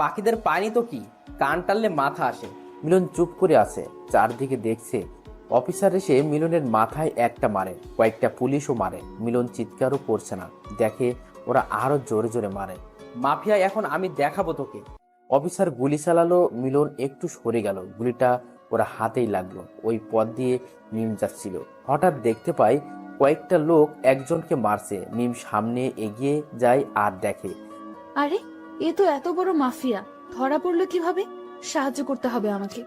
বাকিদের পায়নি তো কি, কান টানলে মাথা আসে। মিলন চুপ করে আছে, চারদিকে দেখছে। অফিসার এসে মিলনের মাথায় একটা মারে, কয়েকটা পুলিশও মারে। মিলন চিৎকারও করছে না, দেখে ওরা আরো জোরে জোরে মারে। মাফিয়া এখন আমি দেখাবো তোকে। অফিসার গুলি চালালো, মিলন একটু সরে গেল। গুলিটা ওরা হাতেই লাগলো। ওই পথ দিয়ে মিম যাচ্ছিল, হঠাৎ দেখতে পায় কয়েকটা লোক একজনকে মারছে। মিম সামনে এগিয়ে যায় আর দেখে, আরে এ তো এত বড় মাফিয়া, ধরা পড়লো কিভাবে? সাহায্য করতে হবে আমাকে।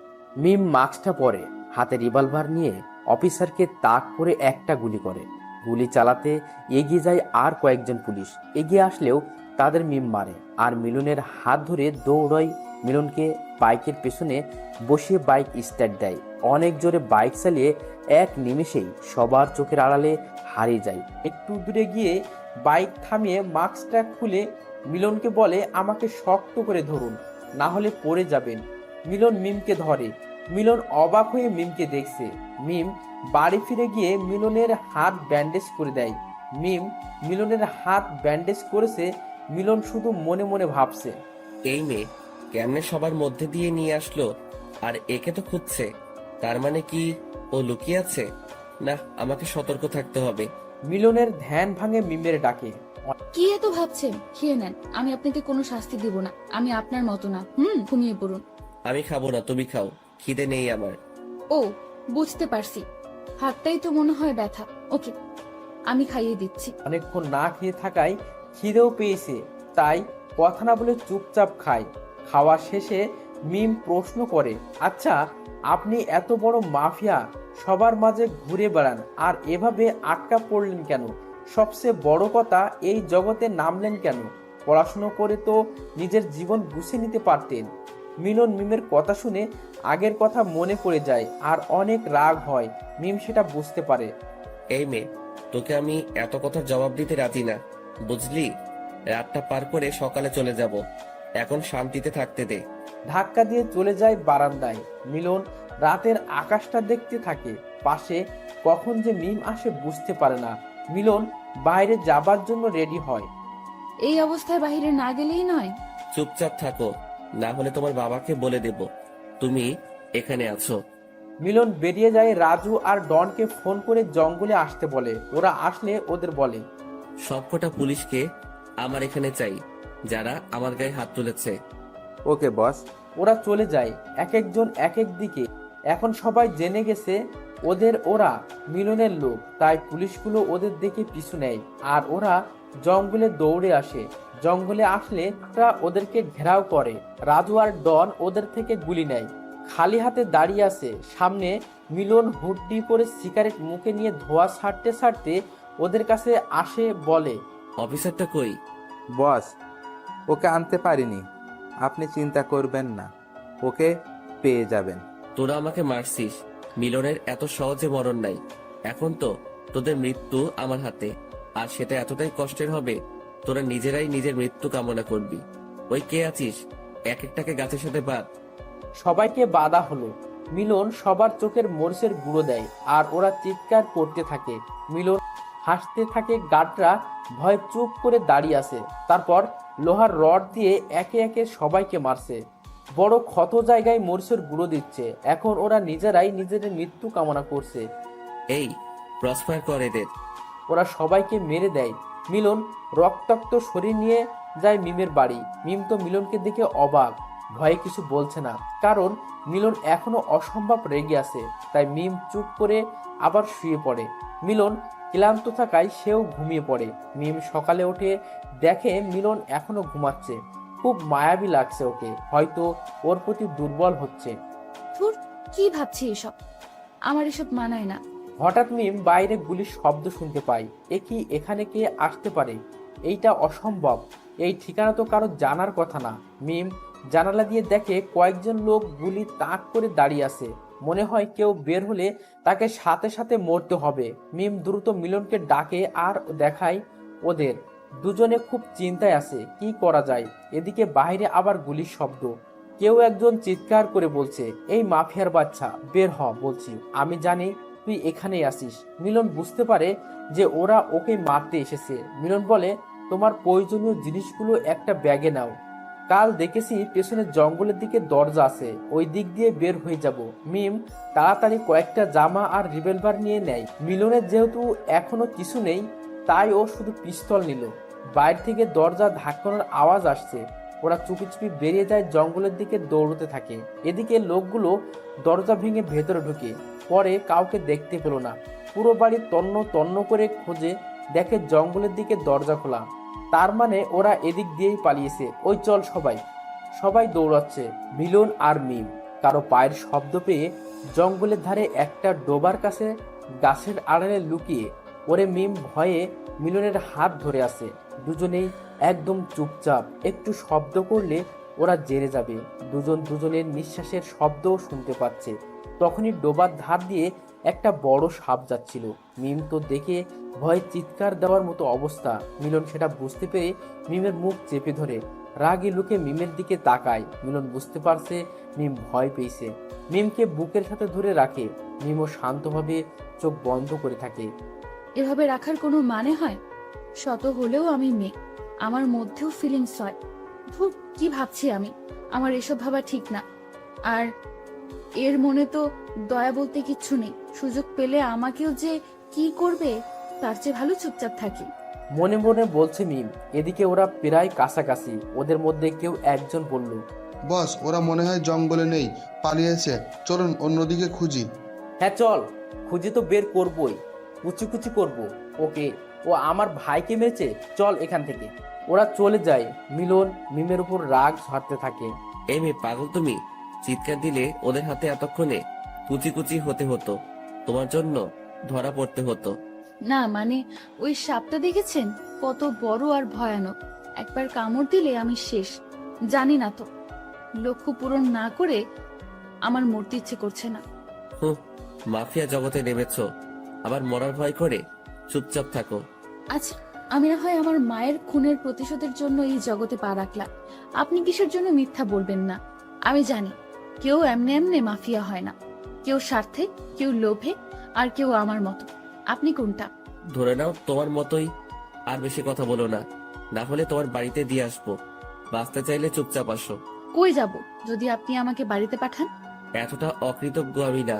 মিম মাস্কটা পরে, হাতে রিভলভার নিয়ে অফিসারকে তাক করে একটা গুলি করে। গুলি চালাতে এগিয়ে যায় আর কয়েকজন পুলিশ। এগিয়ে আসলেও তাদের মিম মারে আর মিলনের হাত ধরে দৌড়ায়। মিলনকে বাইকের পেছনে বসিয়ে বাইক স্টার্ট দেয়। অনেক জোরে বাইক চালিয়ে এক নিমেষেই সবার চোখের আড়ালে হারিয়ে যায়। একটু দূরে গিয়ে বাইক থামিয়ে মাস্কটা খুলে মিলনকে বলে, আমাকে শক্ত করে ধরুন, না হলে পড়ে যাবেন। মিলন মিমকে ধরে। মিলন অবাক হয়ে মিমকে দেখছে। মিম বাড়ি ফিরে গিয়ে মিলনের হাত ব্যান্ডেজ করে দেয়। মিম মিলনের হাত ব্যান্ডেজ করেছে। মিলন শুধু মনে মনে ভাবছে, এই মেয়ে কেমনে সবার মধ্যে দিয়ে নিয়ে আসলো? আর একে তো খুঁজছে, তার মানে কি ও লুকিয়ে আছে? না, আমাকে সতর্ক থাকতে হবে। মিলনের ধ্যান ভাঙে মিমের ডাকে। কি এত ভাবছেন? খেয়ে নেন, আমি আপনাকে কোনো শাস্তি দিব না। আমি আপনার মতো না। ঘুমিয়ে পড়ুন। আমি খাবো না, তুমি খাও, খিদে নেই আমার। ও, বুঝতে পারছি, হাতটাই তো মনে হয় ব্যথা। ওকে, আমি খাইয়ে দিচ্ছি। অনেকক্ষণ না খেয়ে থাকায় খিদেও পেয়েছে, তাই কথা না বলে চুপচাপ খায়। খাওয়া শেষে মিম প্রশ্ন করে, আচ্ছা আপনি এত বড় মাফিয়া, সবার মাঝে ঘুরে বেড়ান, আর এভাবে আটকা পড়লেন কেন? সবচেয়ে বড় কথা, এই জগতে নামলেন কেন? পড়াশুনো করে তো নিজের জীবন গুছিয়ে নিতে পারতেন। মিলন মিমের কথা শুনে আগের কথা মনে পড়ে যায় আর অনেক রাগ হয়। মিম সেটা বুঝতে পারে। এই মেয়ে, তোকে আমি এত কথার জবাব দিতে রাজি না, বুঝলি? রাতটা পার করে সকালে চলে যাব, এখন শান্তিতে থাকতে দে। ধাক্কা দিয়ে চলে যায় বারান্দায়। মিলন রাতের আকাশটা দেখতে থাকে। পাশে কখন যে মিম আসে বুঝতে পারে না। মিলন বাইরে যাবার জন্য রেডি হয়। এই অবস্থায় বাইরে না গেলেই নয়। চুপচাপ থাকো, না হলে তোমার বাবাকে বলে দেব তুমি এখানে আছো। মিলন বেরিয়ে যায়। রাজু আর ডনকে ফোন করে জঙ্গলে আসতে বলে। ওরা আসলে ওদের বলে, সবকটা পুলিশকে আমার এখানে চাই, যারা আমার গায়ে হাত তুলেছে। ওকে বস। ওরা চলে যায়, এক একজন এক এক দিকে। এখন সবাই জেনে গেছে ওরা মিলনের লোক, তাই পুলিশগুলো ওদের দেখে পিছু নেয় আর ওরা জঙ্গলে দৌড়ে আসে। জঙ্গলে আসলে ওরা ওদেরকে ঘেরাও করে। রাজু আর ডন ওদের থেকে গুলি নেয়। খালি হাতে দাঁড়িয়ে আছে সামনে। মিলন হুড্ডি করে সিগারেট মুখে নিয়ে ধোঁয়া ছাড়তে ছাড়তে ওদের কাছে আসে, বলে, অফিসারটা কই? বস, ওকে আনতে পারিনি, আপনি চিন্তা করবেন না, ওকে পেয়ে যাবেন। তোরা আমাকে মারছিস, মিলনের এত সহজে মরণ নাই। এখন তো তোদের মৃত্যু আমার হাতে, আর সেটা এতটাই কষ্টের হবে, তোরা নিজেরাই নিজের মৃত্যু কামনা করবি। ওই কে আছিস, এক একটাকে গাছের সাথে বাঁধ। সবাইকে বাধা হলো। মিলন সবার চোখের মরিচের গুঁড়ো দেয় আর ওরা চিৎকার করতে থাকে। মিলন হাসতে থাকে। গার্ডরা ভয় চুপ করে দাঁড়িয়ে আছে। তারপর লোহার রড দিয়ে একে একে সবাইকে মারছে। বড় ক্ষত জায়গায় মরিচের গুঁড়ো দিচ্ছে। এখন ওরা নিজেরাই নিজেদের মৃত্যু কামনা করছে। এই ক্রসফায়ার কর এদের। ওরা সবাইকে মেরে দেয়। মিলন রক্তাক্ত শরীর নিয়ে যায় মিমের বাড়ি। মিম তো মিলনকে দেখে অবাক, ভয়ে কিছু বলছে না, কারণ মিলন এখনো অসম্ভব রেগে আছে। তাই মিম চুপ করে আবার শুয়ে পড়ে। মিলন ক্লান্ত থাকায় সেও ঘুমিয়ে পড়ে। মিম সকালে উঠে দেখে মিলন এখনো ঘুমাচ্ছে। খুব মায়াবী লাগছে ওকে, হয়তো ওর প্রতি দুর্বল হচ্ছে। ধুর, কি ভাবছি এসব? আমার এসব মানায় না। হঠাৎ মিম বাইরে গুলির শব্দ শুনতে পায়। কি এখানে কে আসতে পারে? এইটা অসম্ভব, এই ঠিকানা তো কারো জানার কথা না। মিম জানালা দিয়ে দেখে কয়েকজন লোক গুলি তাক করে দাঁড়িয়ে আছে। মনে হয় কেউ বের হলে তাকে সাথে সাথে মরতে হবে। মিম দ্রুত মিলনকে ডাকে আর দেখায় ওদের। দুজনে খুব চিন্তায় আছে, কি করা যায়। এদিকে বাইরে আবার গুলির শব্দ। কেউ একজন চিৎকার করে বলছে, এই মাফিয়ার বাচ্চা, বের হ বলছি, আমি জানি তুই এখানেই আসিস। মিলন বুঝতে পারে যে ওরা ওকে মারতে এসেছে। মিলন বলে, তোমার প্রয়োজনীয় জিনিসগুলো একটা ব্যাগে নাও। কাল দেখেছি পেছনের জঙ্গলের দিকে দরজা আছে, ওই দিক দিয়ে বের হয়ে যাব। মিম তাড়াতাড়ি কয়েকটা জামা আর রিভলভার নিয়ে নেয়। মিলনের যেহেতু এখনো কিছু নেই, তাই ও শুধু পিস্তল নিল। বাইরে থেকে দরজা ধাক্কানোর আওয়াজ আসছে। ওরা চুপি চুপি বেরিয়ে যায়, জঙ্গলের দিকে দৌড়তে থাকে। এদিকে লোকগুলো দরজা ভেঙে ভেতরে ঢুকে পরে কাউকে দেখতে পেল না। পুরো বাড়ি তন্ন তন্ন করে খোঁজে, দেখে জঙ্গলের দিকে দরজা খোলা। তার মানে ওরা এদিক দিয়েই পালিয়েছে। ওই চল সবাই। সবাই দৌড়াচ্ছে, মিলন আর মিম। কারো পায়ের শব্দ পেয়ে জঙ্গলের ধারে একটা ডোবার কাছে গাছের আড়ালে লুকিয়ে ওরে মিম ভয়ে মিলনের হাত ধরে আছে। দুজনেই একদম চুপচাপ, একটু শব্দ করলে ওরা জেনে যাবে। দুজন দুজনের নিঃশ্বাসের শব্দও শুনতে পাচ্ছে। তখনই ডোবার ধার দিয়ে একটা বড় সাপ যাচ্ছিল। মিম তো দেখে ভয়ে চিৎকার দেওয়ার মতো অবস্থা। মিলন সেটা বুঝতে পেরে মিমের মুখ চেপে ধরে রাগে লুকে মিমের দিকে তাকায়। মিলন বুঝতে পারছে মিম ভয় পেয়েছে। মিমকে বুকের সাথে ধরে রাখে। মিমও শান্তভাবে চোখ বন্ধ করে থাকে। এভাবে রাখার কোনো মানে হয়? শত হলেও আমি মেয়ে, আমার মধ্যেও ফিলিংস হয়। ধুর, কি ভাবছি আমি? আমার এসব ভাবা ঠিক না। আর এর মনে তো দয়া বলতে কিচ্ছু নেই। সুযোগ পেলে আমাকেও যে কি করবে, তার চেয়ে ভালো চুপচাপ থাকি। মনে মনে বলছে মিম। এদিকে ওরা প্রায় কাছাকাছি। ওদের মধ্যে কেউ একজন বলল, বস, ওরা মনে হয় জঙ্গলে নেই, পালিয়েছে। চলুন অন্যদিকে খুঁজি। হ্যাঁ চল, খুঁজে তো বের করবই, কুচি কুচি করবো ওকে। ও আমার ভাইকে মেরেছে, চল এখান থেকে। ওরা চলে যায়। মিলন মিমের উপর রাগ ঝাড়তে থাকে। এই মেয়ে পাগল তুমি? চিৎকার দিলে ওদের হাতে এতক্ষণে কুচি কুচি হতে হতো, তোমার জন্য ধরা পড়তে হতো। না মানে, ওই সাপটা দেখেছেন? কত বড় আর ভয়ানক। একবার কামড় দিলে আমি শেষ। জানি না তো, লক্ষ্য পূরণ না করে আমার মরতে ইচ্ছে করছে না। হুঁ, মাফিয়া জগতে নেমেছো, আবার মরার ভয় করে? চুপচাপ থাকো। আচ্ছা, আমি না হয় আমার মায়ের খুনের প্রতিশোধের জন্য এই জগতে পা রাখলাম। আপনি কিসের জন্য মিথ্যা বলবেন না? আমি জানি কেউ এমনি এমনি মাফিয়া হয় না। কেউ স্বার্থে, কেউ লোভে, আর কেউ আমার মতো। আপনি কোনটা? ধরে নাও তোমার মতোই। আর বেশি কথা বলো না, না হলে তোমার বাড়িতে দিয়ে আসবো। বাঁচতে চাইলে চুপচাপ আসো। কই যাব যদি আপনি আমাকে বাড়িতে পাঠান? এতটা অকৃতজ্ঞ আমি না,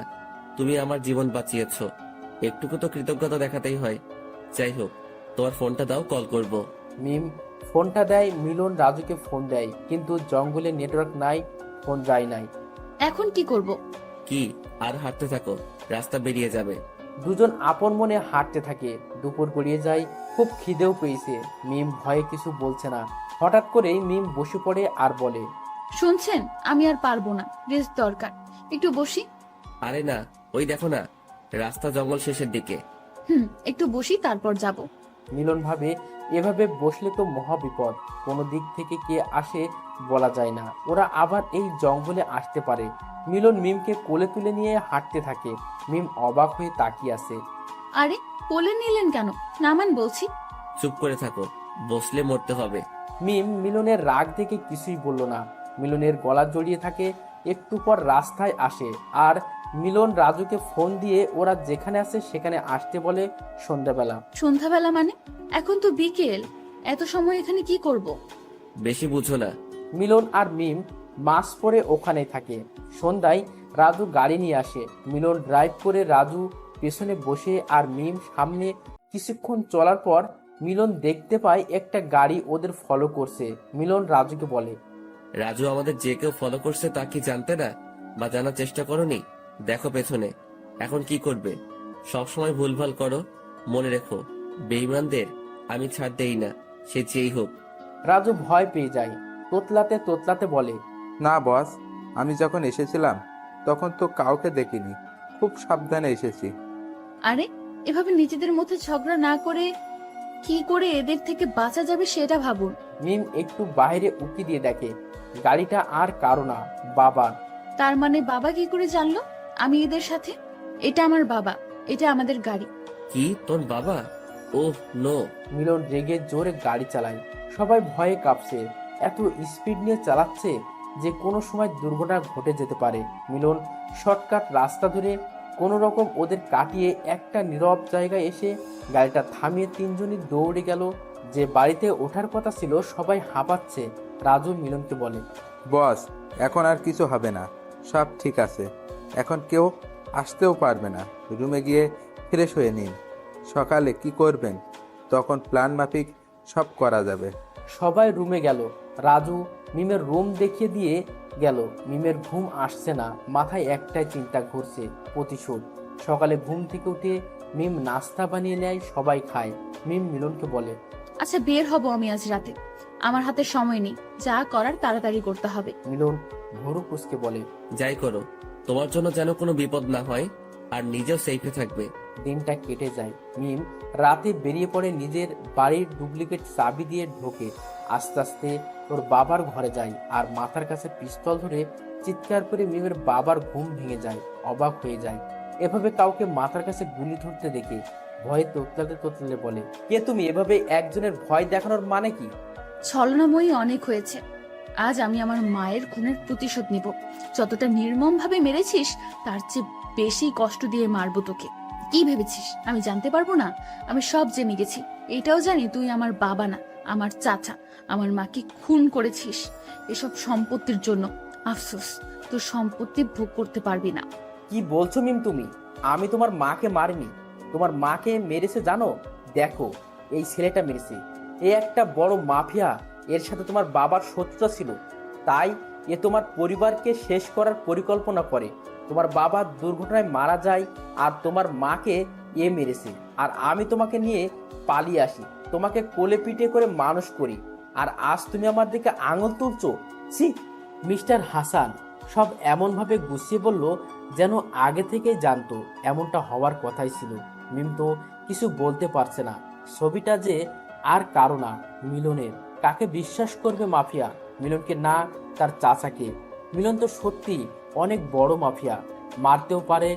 তুমি আমার জীবন বাঁচিয়েছো, একটুকু তো কৃতজ্ঞতা দেখাতেই হয়। যাই হোক, তোমার ফোনটা দাও, কল করব। মিম ফোনটা দেয়। মিলন রাজুকে ফোন দেয়, কিন্তু জঙ্গলে নেটওয়ার্ক নাই, ফোন যায় নাই। এখন কি করব? কি আর হাঁটতে থাকো, রাস্তা বেরিয়ে যাবে। দুজন আপন মনে হাঁটতে থাকে। দুপুর গড়িয়ে যায়, খুব খিদেও পেয়েছে। মিম ভয়ে কিছু বলছে না। হঠাৎ করেই মিম বসে পড়ে আর বলে, শুনছেন, আমি আর পারবো না, রেস্ট দরকার। একটু বসি। আরে না, ওই দেখো না, রাস্তা জঙ্গল শেষের দিকে। একটু বসি, তারপর যাব। মিলন ভাবে এভাবে বসলে তো মহা বিপদ। কোনো দিক থেকে কে আসে বলা যায় না। ওরা আবার এই জঙ্গলে আসতে পারে। মিলন মিমকে কোলে তুলে নিয়ে হাঁটতে থাকে। মিম অবাক হয়ে তাকিয়ে আছে। আরে, কোলে নিলেন কেন? নামান বলছি। চুপ করে থাকো, বসলে মরতে হবে। মিম মিলনের রাগ দেখে কিছুই বলল না। মিলনের গলা জড়িয়ে থাকে। একটু পর রাস্তায় আসে আর মিলন রাজুকে ফোন দিয়ে ওরা যেখানে আছে সেখানে আসতে বলে। সন্ধ্যাবেলা। সন্ধ্যাবেলা মানে? এখন তো বিকেল, এত সময় এখানে কি করব? বেশি বুঝো না। মিলন আর মিম মাস্ক পরে ওখানে থাকে। সন্ধ্যায় রাজু গাড়ি নিয়ে আসে। মিলন ড্রাইভ করে, রাজু পেছনে বসে আর মিম সামনে। কিছুক্ষণ চলার পর মিলন দেখতে পায় একটা গাড়ি ওদের ফলো করছে। মিলন রাজুকে বলে, রাজু আমাদের যে কেউ ফলো করছে তা কি জানতে না, বা জানার চেষ্টা করনি? দেখো পেছনে। এখন কি করবে? সবসময় ভুলভাল করো, মনে রেখো, বেঈমানদের আমি ছাড় দেই না, সে যেই হোক। রাজু ভয় পেয়ে যায়, তোতলাতে তোতলাতে বলে, না বস, আমি যখন এসেছিলাম তখন তো কাউকে দেখিনি, খুব সাবধানে এসেছি। আরে এভাবে নিজেদের মধ্যে ঝগড়া না করে কি করে এদের থেকে বাঁচা যাবে সেটা ভাবুন। মিম একটু বাইরে উকি দিয়ে দেখে গাড়িটা আর কারো না, বাবার। তার মানে বাবা কি করে জানলো আমি এদের সাথে? এটা আমার বাবা, এটা আমাদের গাড়ি। কি তোর বাবা? Oh no. মিলন রেগে জোরে গাড়ি চালায়, সবাই ভয়ে কাঁপছে, এত স্পিড নিয়ে চালাচ্ছে যে কোনো সময় দুর্ঘটনা ঘটে যেতে পারে। মিলন শর্টকাট রাস্তা ধরে কোনো রকম ওদের কাটিয়ে একটা নীরব জায়গায় এসে গাড়িটা থামিয়ে তিনজনই দৌড়ে গেল। যে বাড়িতে ওঠার কথা ছিল সবাই হাঁপাচ্ছে। রাজু মিলনকে বলে, বস, এখন আর কিছু হবে না, সব ঠিক আছে, এখন কেউ আসতেও পারবে না। রুমে গিয়ে ফ্রেশ হয়ে নিন, সকালে কি করবেন তখন প্ল্যান মাফিক সব করা যাবে। সবাই রুমে গেল। রাজু মিমের রুম দেখিয়ে দিয়ে গেল। মিমের ঘুম আসছে না, মাথায় একটাই চিন্তা ঘুরছে, প্রতিশোধ। সকালে ঘুম থেকে উঠে মিম নাস্তা বানিয়ে নেয়, সবাই খায়। মিম মিলনকে বলে, আচ্ছা বের হব আমি আজ রাতে, আমার হাতে সময় নেই, যা করার তাড়াতাড়ি করতে হবে। মিলন ভরু কুসকে বলে, যাই করো, তোমার জন্য যেন কোনো বিপদ না হয়, আর নিজেও সেফে থাকবে। দিনটা কেটে যায়। মিম রাতে বেরিয়ে পড়ে, নিজের বাড়ির ডুপ্লিকেট চাবি দিয়ে ঢোকে। আস্তে আস্তে ওর বাবার ঘরে যায় আর মাথার কাছে পিস্তল ধরে চিৎকার করে মিমের বাবার ঘুম ভেঙে যায়, অবাক হয়ে যায় এভাবে কাউকে মাথার কাছে গুলি ধরতে দেখে। ভয়ে তোতলাতে তোতলাতে বলে, কে তুমি? এভাবে একজনের ভয় দেখানোর মানে কি? ছলনাময়ী অনেক হয়েছে, আজ আমি আমার মায়ের খুনের প্রতিশোধ নিব। যতটা নির্মম ভাবে মেরেছিস তার চেয়ে বেশি কষ্ট দিয়ে মারবো তোকে। কি ভেবেছিস আমি জানতে পারবো না? আমি সব জেনে গেছি। এটাও জানি তুই আমার বাবা না, আমার চাচা। আমার মাকে খুন করেছিস এসব সম্পত্তির জন্য। আফসোস, তোর সম্পত্তি ভোগ করতে পারবি না। কি বলছো মিম তুমি? আমি তোমার মাকে মারিনি। তোমার মাকে মেরেছে জানো? দেখো, এই ছেলেটা মেরেছে। এ একটা বড় মাফিয়া, এর সাথে তোমার বাবার শত্রুতা ছিল, তাই এ তোমার পরিবারকে শেষ করার পরিকল্পনা করে। তোমার বাবা দুর্ঘটনায় মারা যায় আর তোমার মাকে এ মেরেছে। আর আমি তোমাকে নিয়ে পালিয়ে আসি, তোমাকে কোলে পিঠে করে মানুষ করি, আর আজ তুমি আমার দিকে আঙুল তুলছো? ছি! মিস্টার হাসান সব এমনভাবে গুছিয়ে বলল যেন আগে থেকেই জানতো এমনটা হওয়ার কথাই ছিল। মিম তো কিছু বলতে পারছে না। ছবিটা যে আর কারো না, মিলনের। কাকে বিশ্বাস করবে মাফিয়া? মিলনকে না তার চাচাকে? মিলন তো সত্যি অনেক বড় মাফিয়া, মারতেও পারে।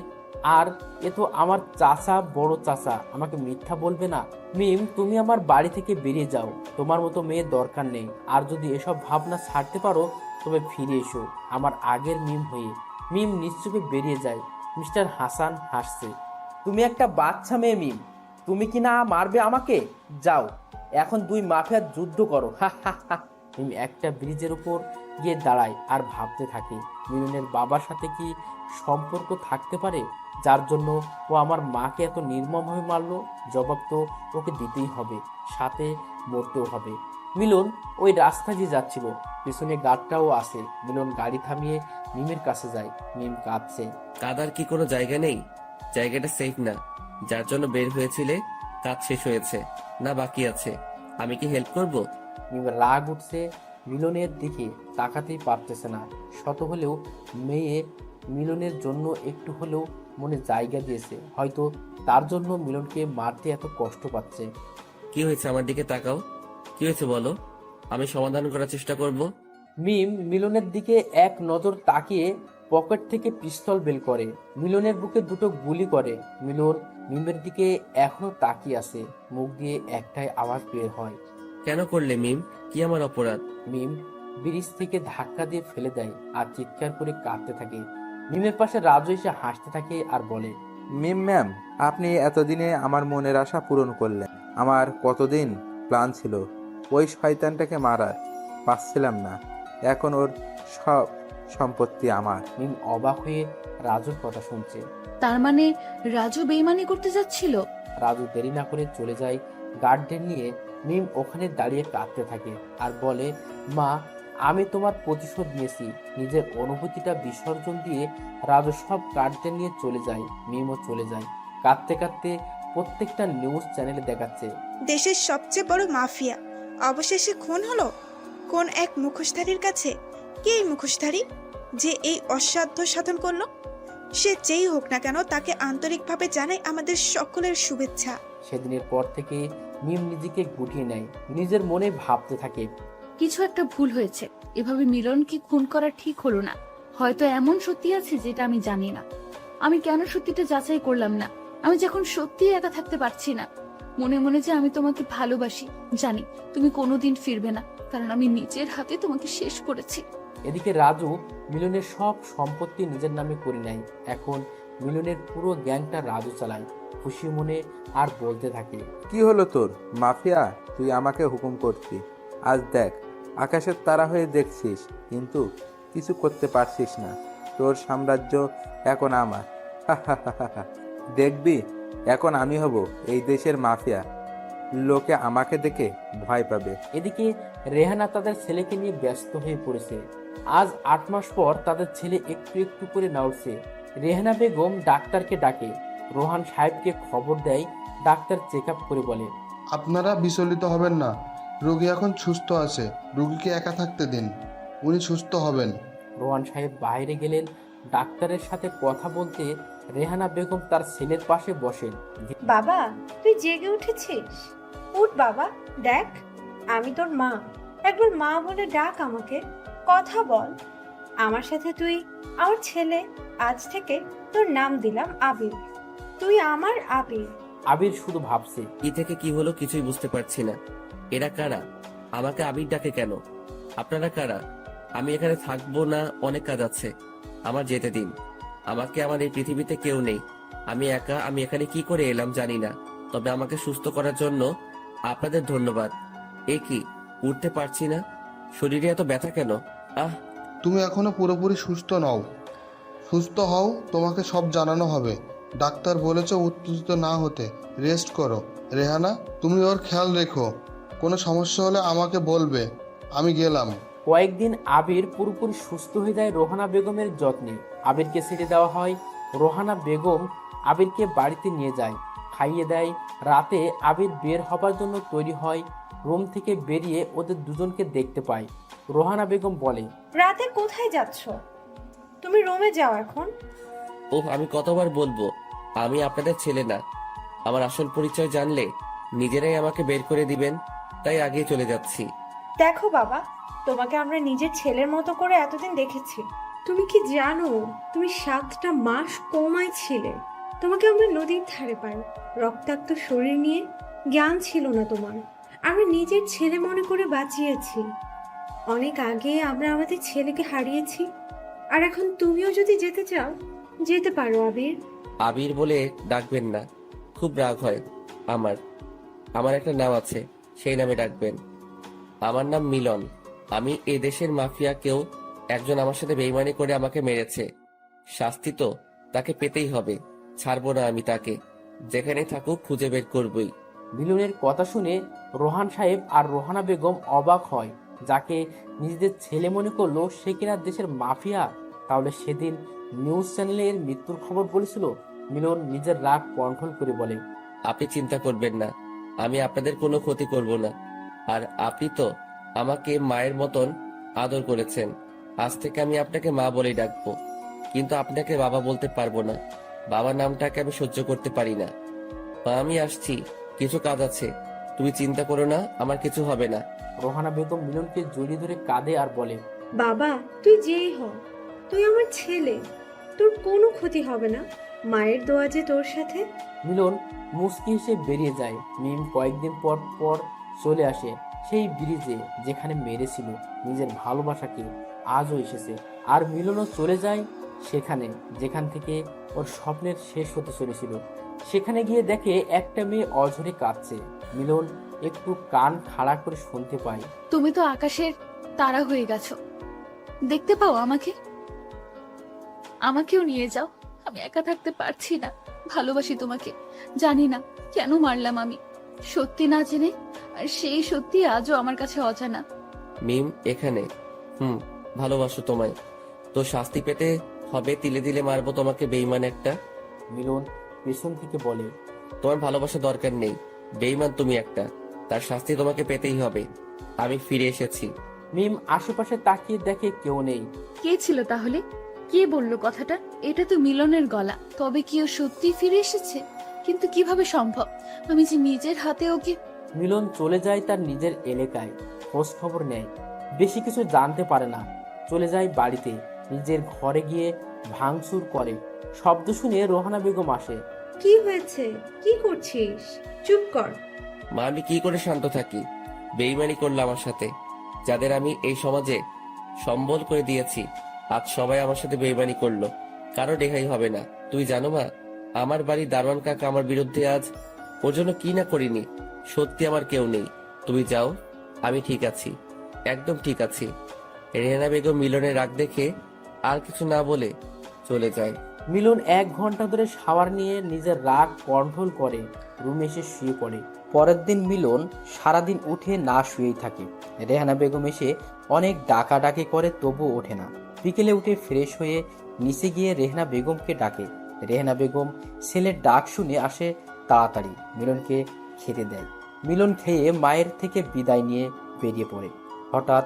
আর এ তো আমার চাচা, বড় চাচা, আমাকে মিথ্যা বলবে না। মিম, তুমি আমার বাড়ি থেকে বেরিয়ে যাও, তোমার মতো মেয়ে দরকার নেই। আর যদি এসব ভাবনা ছাড়তে পারো তবে ফিরে এসো আমার আগের মিম হয়ে। মিম নিশ্চুপে বেরিয়ে যায়। মিস্টার হাসান হাসছে, তুমি একটা বাচ্চা মেয়ে মিম, তুমি কি না মারবে আমাকে? যাও, এখন দুই মাফিয়ার যুদ্ধ করো। হা হা হা। মিম একটা ব্রিজের উপর গিয়ে দাঁড়ায় আর ভাবতে থাকে, মিলনের বাবার সাথে কি সম্পর্ক থাকতে পারে যার জন্য ও আমার মাকে এত নির্মমভাবে মারলো? জবাব তো ওকে দিতেই হবে, সাথে মরতেও হবে। মিলন ওই রাস্তা দিয়ে যাচ্ছিল, পিছনে গার্ডটাও আছে। মিলন গাড়ি থামিয়ে মিমের কাছে যায়। মিম কাঁদছে। কাদার কি কোনো জায়গা নেই? জায়গাটা সেফ না। যার জন্য বের হয়েছিলে কাজ শেষ হয়েছে না বাকি আছে? আমি কি হেল্প করব? মিমের রাগ উঠছে, মিলনের দিকে তাকাতেই পারতেছে না। শত হলেও মেয়ে মিলনের জন্য একটু হলেও মনে জায়গা দিয়েছে, হয়তো তার জন্য মিলনকে মারতে এত কষ্ট পাচ্ছে। কি হয়েছে? আমার দিকে তাকাও, কি হয়েছে বলো, আমি সমাধান করার চেষ্টা করব। মিম মিলনের দিকে এক নজর তাকিয়ে পকেট থেকে পিস্তল বের করে মিলনের বুকে দুটো গুলি করে। মিলন মিমের দিকে এখনো তাকিয়ে আছে, মুখ দিয়ে একটাই আওয়াজ বের হয়, কেন করলে মিম? কি আমার অপরাধ? মিম ব্রিজ থেকে ধাক্কা দিয়ে ফেলে দেয় আর চিৎকার করে কাঁদতে থাকে। মিমের পাশে রাজু এসে হাসতে থাকে আর বলে, মিম ম্যাম, আপনি এতদিনে আমার মনের আশা পূরণ করলেন। আমার কতদিন প্ল্যান ছিল ওই শয়তানটাকে মারার, পাচ্ছিলাম না। এখন ওর সব সম্পত্তি আমার। মিম অবাক হয়ে রাজুর কথা শুনছে। তার মানে রাজু বেইমানি করতে যাচ্ছিল? রাজু দেরি না করে চলে যায় গার্ডেন নিয়ে। মিম ওখানে দাঁড়িয়ে কাঁদতে থাকে আর বলে, মা, আমি তোমার প্রতিশোধ নিয়েছি। নিজের অনুভূতিটা বিসর্জন দিয়ে রাজু সব গার্ডেন নিয়ে চলে যায়। মিমও চলে যায়। কাঁদতে কাঁদতে প্রত্যেকটা নিউজ চ্যানেলে দেখাচ্ছে। দেশের সবচেয়ে বড় মাফিয়া অবশেষে খুন হলো কোন এক মুখোশধারীর কাছে। কে এই মুখোশধারী যে এই অসাধ্য সাধন করলো? সে যেই হোক না কেন, তাকে আন্তরিকভাবে জানাই আমাদের সকলের শুভেচ্ছা। সেদিনের পর থেকে মিম নিজেকে গুটিয়ে নেয়, নিজের মনে ভাবতে থাকে, কিছু একটা ভুল হয়েছে। এভাবে মিলনকে খুন করা ঠিক হলো না। হয়তো এমন সত্যি আছে যেটা আমি জানি না। আমি কেন সত্যিটা যাচাই করলাম না? আমি যখন সত্যি একা থাকতে পারছি না, মনে মনে যে আমি তোমাকে ভালোবাসি, জানি তুমি কোনোদিন ফিরবে না, কারণ আমি নিজের হাতে তোমাকে শেষ করেছি। এদিকে রাজু মিলনের সব সম্পত্তি নিজের নামে করে নেয়। এখন মিলনের পুরো গ্যাংটা রাজু চালায়। খুশি মনে আর বলতে থাকে, কি হলো তোর মাফিয়া? তুই আমাকে হুকুম করতি, আজ দেখ আকাশের তারা হয়ে দেখছিস, কিন্তু কিছু করতে পারছিস না। তোর সাম্রাজ্য এখন আমার। দেখবি এখন আমি হব এই দেশের মাফিয়া। লোকে আমাকে দেখে ভয় পাবে। এদিকে রেহানা তাদের ছেলেকে নিয়ে ব্যস্ত হয়ে পড়েছে। আজ 8 মাস পর তাদের ছেলে একটু একটু করে নড়ছে। রেহানা বেগম ডাক্তারকে ডাকে, রোহান সাহেবকে খবর দেয়। ডাক্তার চেক আপ করে বলে, আপনারা বিচলিত হবেন না, রোগী এখন সুস্থ আছে, রোগীকে একা থাকতে দিন, উনি সুস্থ হবেন। রোহান সাহেব বাইরে গেলেন ডাক্তারের সাথে কথা বলতে। রেহানা বেগম তার ছেলের পাশে বসেন। বাবা, তুই জেগে উঠেছিস? উঠ বাবা, দেখ আমি তোর মা। একবার মা বলে ডাক আমাকে, কথা বল আমার সাথে। তুই আমার ছেলে, আজ থেকে তোর নাম দিলাম আবির। তুই আমার আবির। আবির শুধু ভাবছে, কি থেকে কি হলো কিছুই বুঝতে পারছি না। এরা কারা? আমাকে আবির ডাকে কেন? আপনারা কারা? আমি এখানে থাকবো না, অনেক কাজ আছে, আমার যেতে দিন। আমাকে আমার এই পৃথিবীতে কেউ নেই, আমি একা। আমি এখানে কি করে এলাম জানি না, তবে আমাকে সুস্থ করার জন্য আপনাদের ধন্যবাদ। এ কি, উঠতে পারছি না, শরীরে এত ব্যথা কেন? আহ! তুমি এখনো পুরোপুরি সুস্থ নও, সুস্থ হও, তোমাকে সব জানানো হবে। ডাক্তার বলেছে উত্তেজিত না হতে, রেস্ট করো। রেহানা, তুমি ওর খেয়াল রেখো, কোনো সমস্যা হলে আমাকে বলবে। আমি গেলাম। কয়েকদিন আবির পুরোপুরি সুস্থ হয়ে যায় রোহানা বেগমের যত্নে। আবিরকে ছেড়ে দেওয়া হয়। রোহানা বেগম আবিরকে বাড়িতে নিয়ে যায়, খাইয়ে দেয়। রাতে আবির বের হবার জন্য তৈরি হয়। রুম থেকে বেরিয়ে ওদের দুজনকে দেখতে পায়। রোহানা বেগম বলে, রাতে কোথায় যাচ্ছ? তুমি রুমে যাও এখন। ওহ, আমি কতবার বলবো আমি আপনাদের ছেলে না। আমার আসল পরিচয় জানলে নিজেরাই আমাকে বের করে দিবেন, তাই আগে চলে যাচ্ছি। দেখো বাবা, তোমাকে আমরা নিজের ছেলের মতো করে এতদিন দেখেছি। তুমি কি জানো তুমি 7টা মাস কোমায় ছিলে? তোমাকে আমরা নদীর ধারে পাই, রক্তাক্ত শরীর নিয়ে। জ্ঞান ছিল না তোমার। আমরা নিজের ছেলে মনে করে বাঁচিয়েছি। অনেক আগে আমরা আমাদের ছেলেকে হারিয়েছি। আর এখন তুমিও যদি যেতে চাও, যেতে পারো আবির। আবির বলে ডাকবেন না, খুব রাগ হয় আমার। আমার একটা নাম আছে, সেই নামে ডাকবেন। আমার নাম মিলন। আমি এ দেশের মাফিয়া। কেউ একজন আমার সাথে বেইমানি করে আমাকে মেরেছে, শাস্তি তো তাকে পেতেই হবে। ছাড়বো না আমি তাকে, যেখানে থাকুক খুঁজে বের করবই। মিলনের কথা শুনে রোহান সাহেব আর রোহানা বেগম অবাক হয়। যাকে নিজেদের ছেলে মনে করলো সে কিনা দেশের মাফিয়া। তাহলে সেদিন নিউজ চ্যানেলে এর মৃত্যুর খবর বলেছিল। মিলন নিজের রাগ কন্ট্রোল করে বলে, আপনি চিন্তা করবেন না, আমি আপনাদের কোনো ক্ষতি করব না। আর আপনি তো আমাকে মায়ের মতন আদর করেছেন, আজ থেকে আমি আপনাকে মা বলেই ডাকবো। কিন্তু আপনাকে বাবা বলতে পারবো না, বাবা নামটাকে আমি সহ্য করতে পারি না। মা, আমি আসছি, কিছু কাজ আছে, তুমি চিন্তা করো না, আমার কিছু হবে না। রোহানা বেগম মিলনকে জড়িয়ে ধরে কাঁদে আর বলে, বাবা, তুই যেই হ, তুই আমার ছেলে, তোর কোনো ক্ষতি হবে না। মায়ের দোয়া যে তোর সাথে। মিলন মুচকি হেসে বেরিয়ে যায়। মিম কয়েকদিন পর পর চলে আসে সেই ব্রিজে যেখানে মেরেছিল নিজের ভালোবাসাকে। আজও এসেছে। আর মিলনও চলে যায় সেখানে যেখান থেকে ওর স্বপ্নের শেষ হতে চলেছিল। সেখানে গিয়ে দেখে একটা মেয়ে অঝরে কাঁদছে। মিলন একটু কান খাড়া করে শুনতে পায়, তুমি তো আকাশের তারা হয়ে গেছো, দেখতে পাও আমাকে? আমাকেও নিয়ে যাও, আমি একা থাকতে পারছি না। ভালোবাসি তোমাকে, জানি না কেন মারলাম আমি, সত্যি না জেনে। আর সেই সত্যি আজও আমার কাছে অজানা। মিম এখানে, ভালোবাসো তোমায়, তো শাস্তি পেতে হবে। তিলে দিলে মারবো তোমাকে, বেইমান একটা। মিলন পেছন থেকে বলে, তোমার ভালোবাসা দরকার নেই। বেঈমান তুমি একটা, তার শাস্তি তোমাকে পেতেই হবে। আমি ফিরে এসেছি। মিম আশেপাশে তাকিয়ে দেখে কেউ নেই। কে ছিল তাহলে? কে বললো কথাটা? এটা তো মিলনের গলা। তবে কি ও সত্যি ফিরে এসেছে? কিন্তু কিভাবে সম্ভব? আমি যে নিজের হাতে ওকে। মিলন চলে যায় তার নিজের এলাকায়, খোঁজ খবর নেয়, বেশি কিছু জানতে পারে না। চলে যায় বাড়িতে, নিজের ঘরে গিয়ে ভাঙচুর করে। শব্দ শুনে রোহানা বেগম আসে। কি হয়েছে? কি করছিস? চুপ কর। মা, আমি কি করে শান্ত থাকি? বেঈমানি করলো আমার সাথে। যাদের আমি এই সমাজে সম্বল করে দিয়েছি, আজ সবাই আমার সাথে বেঈমানি করলো। কারো রেহাই হবে না। তুই জানো মা, আমার বাড়ির দারোয়ান কাকা আমার বিরুদ্ধে আজ ওর জন্য কি না করিনি। সত্যি আমার কেউ নেই। তুমি যাও, আমি ঠিক আছি, একদম ঠিক আছি। রেহানা বেগম মিলনের রাগ দেখে আর কিছু না বলে চলে যায়। মিলন 1 ঘন্টা ধরে শাওয়ার নিয়ে নিজের রাগ কন্ট্রোল করে রুমে এসে শুয়ে পড়ে। পরের দিন মিলন সারাদিন উঠে না শুয়েই থাকে। রেহানা বেগম এসে অনেক ডাকাডাকি করে, তবুও ওঠে না। বিকেলে উঠে ফ্রেশ হয়ে নিচে গিয়ে রেহানা বেগমকে ডাকে। রেহানা বেগম ছেলের ডাক শুনে আসে তাড়াতাড়ি, মিলনকে খেতে দেয়। মিলন খেয়ে মায়ের থেকে বিদায় নিয়ে বেরিয়ে পড়ে। হঠাৎ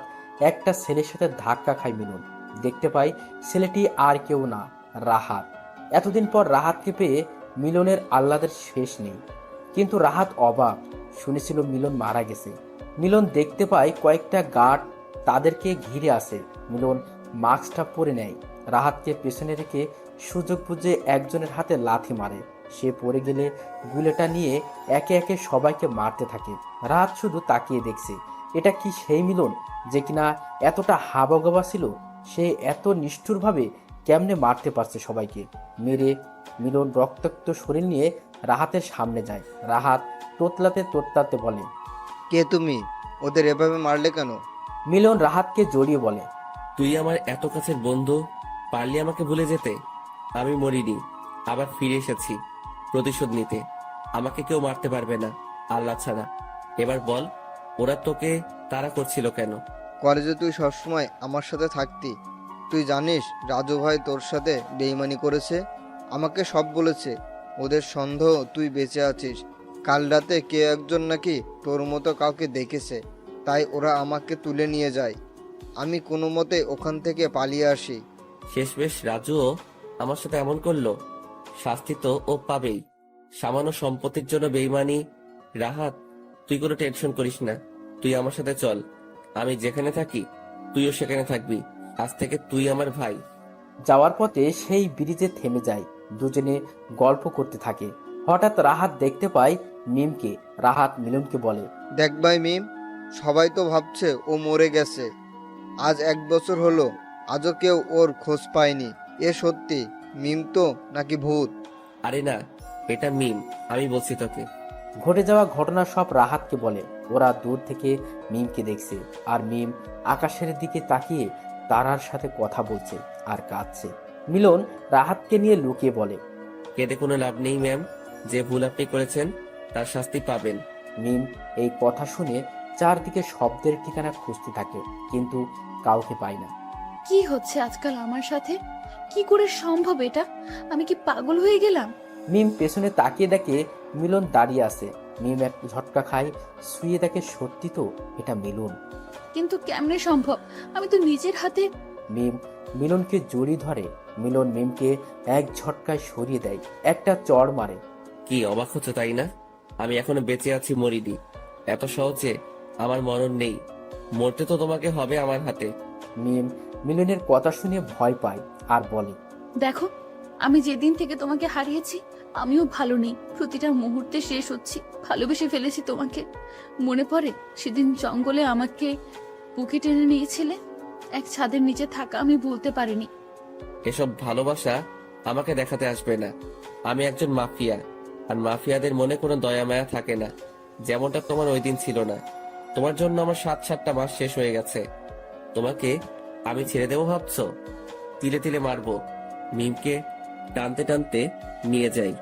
একটা ছেলের সাথে ধাক্কা খায় মিলন। দেখতে পায় ছেলেটি আর কেউ না, রাহাত। এতদিন পর রাহাতকে পেয়ে মিলনের আহ্লাদের শেষ নেই। কিন্তু রাহাত অবাক, শুনেছিল মিলন মারা গেছে। মিলন দেখতে পায় কয়েকটা গার্ড তাদেরকে ঘিরে আসে। মিলন মাস্কটা পরে নেয়, রাহাতকে পেছনে রেখে সুযোগ বুঝে একজনের হাতে লাথি মারে। সে পড়ে গেলে গুলিটা নিয়ে একে একে সবাইকে মারতে থাকে। রাহাত শুধু তাকিয়ে দেখছে। এটা কি সেই মিলন যে কিনা এতটা হাবাগোবা ছিল? সে এত নিষ্ঠুরভাবে কেমনে মারতে পারছে সবাইকে? মেরে মিলন রক্তাক্ত শরীর নিয়ে রাহাতের সামনে যায়। রাহাত তোতলাতে তোতলাতে বলে, কে তুমি? ওদের এভাবে মারলে কেন? মিলন রাহাতকে জড়িয়ে বলে, তুই আমার এত কাছের বন্ধু, পারলি আমাকে ভুলে যেতে? আমি মরিনি, আবার ফিরে এসেছি প্রতিশোধ নিতে। আমাকে কেউ মারতে পারবে না আল্লাহ ছাড়া। এবার বল, ওরা তোকে তাড়া করছিল কেন? কলেজে তুই সবসময় আমার সাথে থাকতি। তুই জানিস রাজু ভাই তোর সাথে বেইমানি করেছে? আমাকে সব বলেছে। ওদের সন্দেহ তুই বেঁচে আছিস। কাল রাতে কে একজন নাকি তোর মতো কাউকে দেখেছে, তাই ওরা আমাকে তুলে নিয়ে যায়। আমি কোনো মতে ওখান থেকে পালিয়ে আসি। শেষমেশ রাজুও আমার সাথে এমন করলো। শাস্তি তো ও পাবেই। সামান্য সম্পত্তির জন্য বেইমানি। রাহাত, তুই কোনো টেনশন করিস না। তুই আমার সাথে চল। আমি যেখানে থাকি তুইও সেখানে থাকবি। আজ থেকে তুই আমার ভাই। যাওয়ার পথে সেই ব্রিজে থেমে যায়। দুজনে গল্প করতে থাকে। হঠাৎ রাহাত দেখতে পায় মিমকে। রাহাত মিলনকে বলে, দেখ ভাই মিম, সবাই তো ভাবছে ও মরে গেছে। আজ 1 বছর হলো, আজও কেউ ওর খোঁজ পায়নি। এ সত্যি মিম তো নাকি ভূত? আরে না, এটা মিম। আমি বলছি তোকে। ঘটে যাওয়া ঘটনা সব রাহাতকে বলে। ওরা দূর থেকে মিমকে দেখছে, আর মিম আকাশের দিকে তাকিয়ে তারার সাথে কথা বলছে আর কাঁদছে। মিলন রাহাতকে নিয়ে লুকিয়ে বলে, কেঁদে কোনো লাভ নেই ম্যাম। যে ভুল আপনি করেছেন তার শাস্তি পাবেন। মিম এই কথা শুনে চারদিকে শব্দের ঠিকানা খুঁজতে থাকে, কিন্তু কাউকে পায় না। কি হচ্ছে আজকাল আমার সাথে? কি করে সম্ভব এটা? আমি কি পাগল হয়ে গেলাম? মিম পেছনে তাকিয়ে দেখে মিলন দাঁড়িয়ে আছে। মিম এক ঝটকা খায়, শুয়ে দেখে সত্যি তো এটা মিলন। কিন্তু কেমনে সম্ভব? আমি তো নিজের হাতে। মিম মিলনকে জড়িয়ে ধরে। মিলন মিমকে এক ঝটকায় সরিয়ে দেয়, একটা চড় মারে। কি অবাক হচ্ছে তাই না? আমি এখনো বেঁচে আছি, মরিনি। এত সহজে আমার মরণ নেই। মরতে তো তোমাকে হবে আমার হাতে। মিম মিলনের কথা শুনে ভয় পায় আর বলে, দেখো, আমি যেদিন থেকে তোমাকে হারিয়েছি আমিও ভালো নেই। প্রতিটা মুহূর্তে শেষ হচ্ছি। ভালোবেসে ফেলেছি তোমাকে। মনে পড়ে সেদিন জঙ্গলে আমাকে বুকে টেনে নিয়েছিলে? এক ছাদের নিচে থাকা আমি ভুলতে পারিনি। এসব ভালোবাসা আমাকে দেখাতে আসবে না। আমি একজন মাফিয়া, আর মাফিয়াদের মনে কোনো দয়া মায়া থাকে না, যেমনটা তোমার ওই দিন ছিল না। তোমার জন্য আমার 7-7টা মাস শেষ হয়ে গেছে। তোমাকে আমি ছেড়ে দেবো ভাবছো? তিলে তিলে মারবো। মিমকে টানতে টানতে নিয়ে যাই।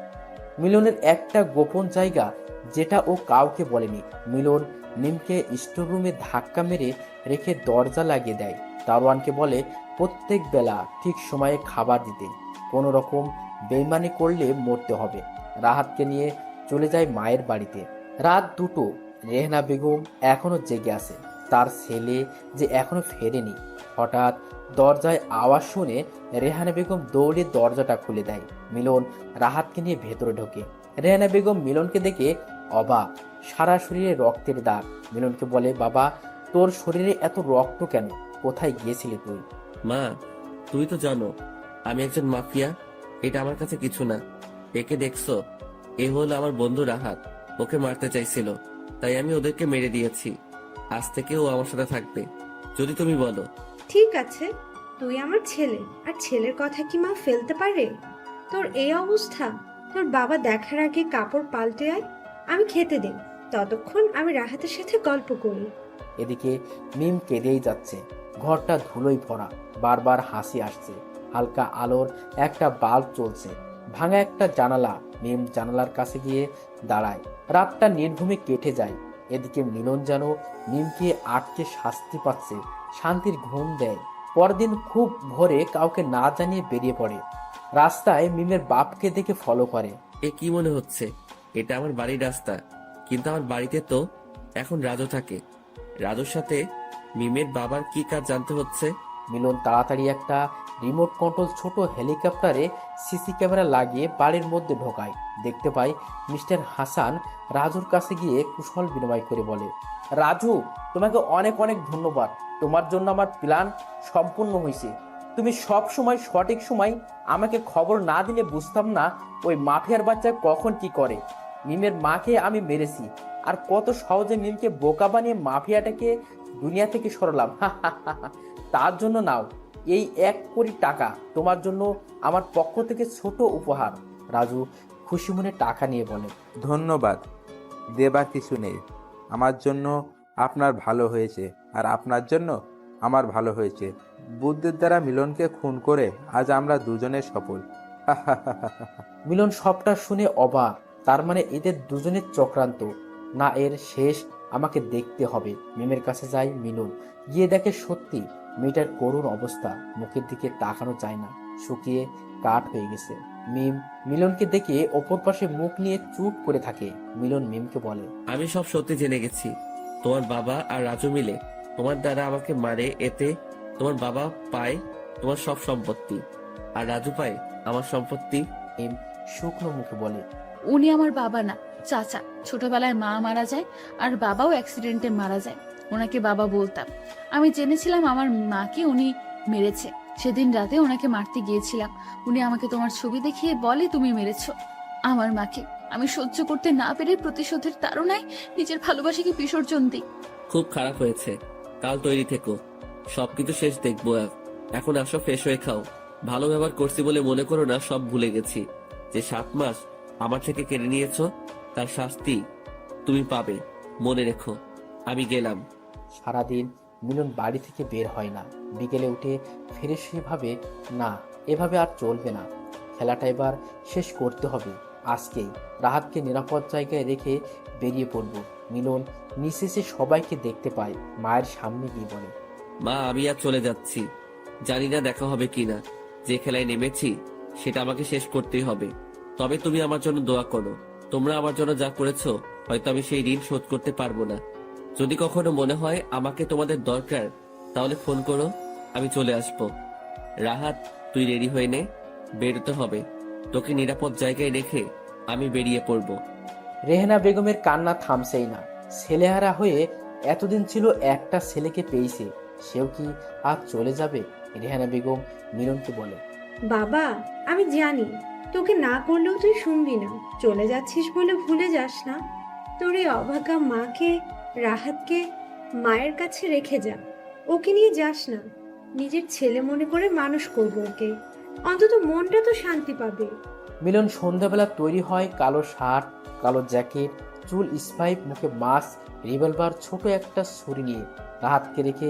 মিলনের একটা গোপন জায়গা যেটা ও কাউকে বলেনি। মিলন মিমকে স্টোররুমে ধাক্কা মেরে রেখে দরজা লাগিয়ে দেয়। দারোয়ানকে বলে প্রত্যেক বেলা ঠিক সময়ে খাবার দিতে। কোনো রকম বেইমানি করলে মরতে হবে। রাহাতকে নিয়ে চলে যায় মায়ের বাড়িতে। রাত 2টো, রেহনা বেগম এখনো জেগে আছে। তার ছেলে যে এখনো ফেরেনি। হঠাৎ দরজায় আওয়াজ শুনে রেহানা বেগম দৌড়ে দরজাটা খুলে দেয়। মিলন রাহাতকে নিয়ে ভেতরে ঢোকে। রেহানা বেগম মিলনকে দেখে অবাক, সারা শরীরে রক্তের দাগ। মিলনকে বলে, বাবা, তোর শরীরে এত রক্ত কেন? কোথায় গিয়েছিলি তুই? মা, তুই তো জানো আমি একজন মাফিয়া। এটা আমার কাছে কিছু না। একে দেখছো? এ হলো আমার বন্ধু রাহাত। ওকে মারতে চাইছিল, তাই আমি ওদেরকে মেরে দিয়েছি। আজ থেকে ও আমার সাথে থাকবে, যদি তুমি বলো। ঠিক আছে, তুই আমার ছেলে, আর ছেলের কথা কি মা ফেলতে পারে? তোর এই অবস্থা, তোর বাবা দেখার আগে কাপড় পাল্টে আয়, আমি খেতে দিই। ততক্ষণ আমি রাহাতের সাথে গল্প করি। এদিকে মিম কেঁদেই যাচ্ছে। ঘরটা ধুলোয় ভরা, বারবার হাসি আসছে। হালকা আলোর একটা বাল্ব চলছে। ভাঙা একটা জানালা। মিম জানালার কাছে গিয়ে দাঁড়ায়। রাতটা নির্ঘুমে কেটে যায়। এদিকে মিলন যেন মিমকে আটকে শাস্তি পাচ্ছে, শান্তির ঘুম দেয়। পরদিন খুব ভোরে কাউকে না জানিয়ে বেরিয়ে পড়ে। রাস্তায় মিমের বাপকে দেখে ফলো করে। এ কি মনে হচ্ছে? এটা আমার বাড়ির রাস্তা, কিন্তু আমার বাড়িতে তো এখন রাজু থাকে। রাজুর সাথে মিমের বাবার কি কাজ জানতে হচ্ছে। মিলন তাড়াতাড়ি একটা রিমোট কন্ট্রোল ছোট হেলিকপ্টারে সিসি ক্যামেরা লাগিয়ে বাড়ির মধ্যে ঢোকায়। দেখতে পাই মিস্টার হাসান রাজুর কাছে গিয়ে কুশল বিনিময় করে বলে, রাজু, তোমাকে অনেক অনেক ধন্যবাদ। তোমার জন্য আমার প্ল্যান সম্পূর্ণ হয়েছে। তুমি সব সময় সঠিক সময় আমাকে খবর না দিলে বুঝতাম না ওই মাফিয়ার বাচ্চা কখন কি করে। মিমের মাকে আমি মেরেছি, আর কত সহজে মিমকে বোকা বানিয়ে মাফিয়াটাকে দুনিয়া থেকে সরালাম। তার জন্য নাও এই 1 কোটি টাকা, তোমার জন্য আমার পক্ষ থেকে ছোট উপহার। রাজু খুশি মনে টাকা নিয়ে বলে, ধন্যবাদ, দেবার কিছু নেই। আমার জন্য আপনার ভালো হয়েছে, আর আপনার জন্য আমার ভালো হয়েছে। বুদ্ধির দ্বারা মিলনকে খুন করে আজ আমরা দুজনে সফল। মিলন সবটা শুনে অবাক। তার মানে এদের দুজনের চক্রান্ত না? এর শেষ আমাকে দেখতে হবে। মিমের কাছে যায় মিলন। গিয়ে দেখে সত্যি মেয়েটার করুণ অবস্থা। মুখের দিকে তাকানো যায় না, শুকিয়ে কাঠ হয়ে গেছে। মিম মিলনকে দেখে অপর পাশে মুখ নিয়ে চুপ করে থাকে। মিলন মিমকে বলে, আমি সব সত্যি জেনে গেছি। তোমার বাবা আর রাজু মিলে তোমার দ্বারা আমাকে মারে। এতে তোমার বাবা পায় তোমার সব সম্পত্তি, আর রাজু পায় আমার সম্পত্তি। মিম শুকনো মুখে বলে, উনি আমার বাবা না, চাচা। ছোটবেলায় মা মারা যায়, আর বাবাও অ্যাক্সিডেন্টে মারা যায়। ওনাকে বাবা বলতাম। আমি জেনেছিলাম আমার মাকে উনি মেরেছে। সেদিন রাতে ওনাকে মারতে গিয়েছিলাম। উনি আমাকে তোমার ছবি দেখিয়ে বলে, তুমি মেরেছো আমার মাকে। আমি সহ্য করতে না পেরে প্রতিশোধের তাড়নায় নিজের ভালোবাসাকে বিসর্জন দিই। খুব খারাপ হয়েছে, কাল তৈরি থেকো, সবকিছু শেষ দেখবো। এখন আসো, ফ্রেশ হয়ে খাও। ভালো ব্যবহার করছি বলে মনে করো না সব ভুলে গেছি। যে 7 মাস আমার থেকে কেড়ে নিয়েছো, তার শাস্তি তুমি পাবে, মনে রেখো। আমি গেলাম। সারাদিন মিলন বাড়ি থেকে বের হয় না। বিকেলে উঠে ফিরে সে ভাবে, না, এভাবে আর চলবে না। খেলাটা এবার শেষ করতে হবে আজকেই। রাহাতকে নিরাপদ জায়গায় রেখে বেরিয়ে পড়ব। মিলন নিচে সবাইকে দেখতে পায়। মায়ের সামনে গিয়ে বলে, মা, আমি আর চলে যাচ্ছি। জানি না দেখা হবে কিনা। যে খেলায় নেমেছি সেটা আমাকে শেষ করতেই হবে। তবে তুমি আমার জন্য দোয়া করো। তোমরা আমার জন্য যা করেছো, হয়তো আমি সেই ঋণ শোধ করতে পারবো না। যদি কখনো মনে হয় আমাকে তোমাদের দরকার, তাহলে ফোন করো, আমি চলে আসবো। রাহাত, তুই রেডি হয়ে নে, বেরোতে হবে। তোকে নিরাপদ জায়গায় রেখে আমি বেরিয়ে পড়বো। রেহেনা বেগমের কান্না থামছেই না। ছেলেহারা হয়ে এতদিন ছিল, একটা ছেলেকে পেয়েছে, সেও কি আজ চলে যাবে? রেহানা বেগম মিলনকে বলে, বাবা, আমি জানি তোকে না করলেও তুই শুনবি না। চলে যাচ্ছিস বলে ভুলে যাস না, তোর এই অভাগা মাকে, রাহাতকে মায়ের কাছে রেখে যা। ওকে নিয়ে যাস না। নিজের ছেলে মনে করে মানুষ করবো ওকে, অন্তত মনটা তো শান্তি পাবে। মিলন সন্ধ্যাবেলা তৈরি হয়। কালো শার্ট, কালো জ্যাকেট, চুল স্পাইপ, মুখে মাস্ক, রিভলভার, ছোট একটা ছুরি নিয়ে রাহাতকে রেখে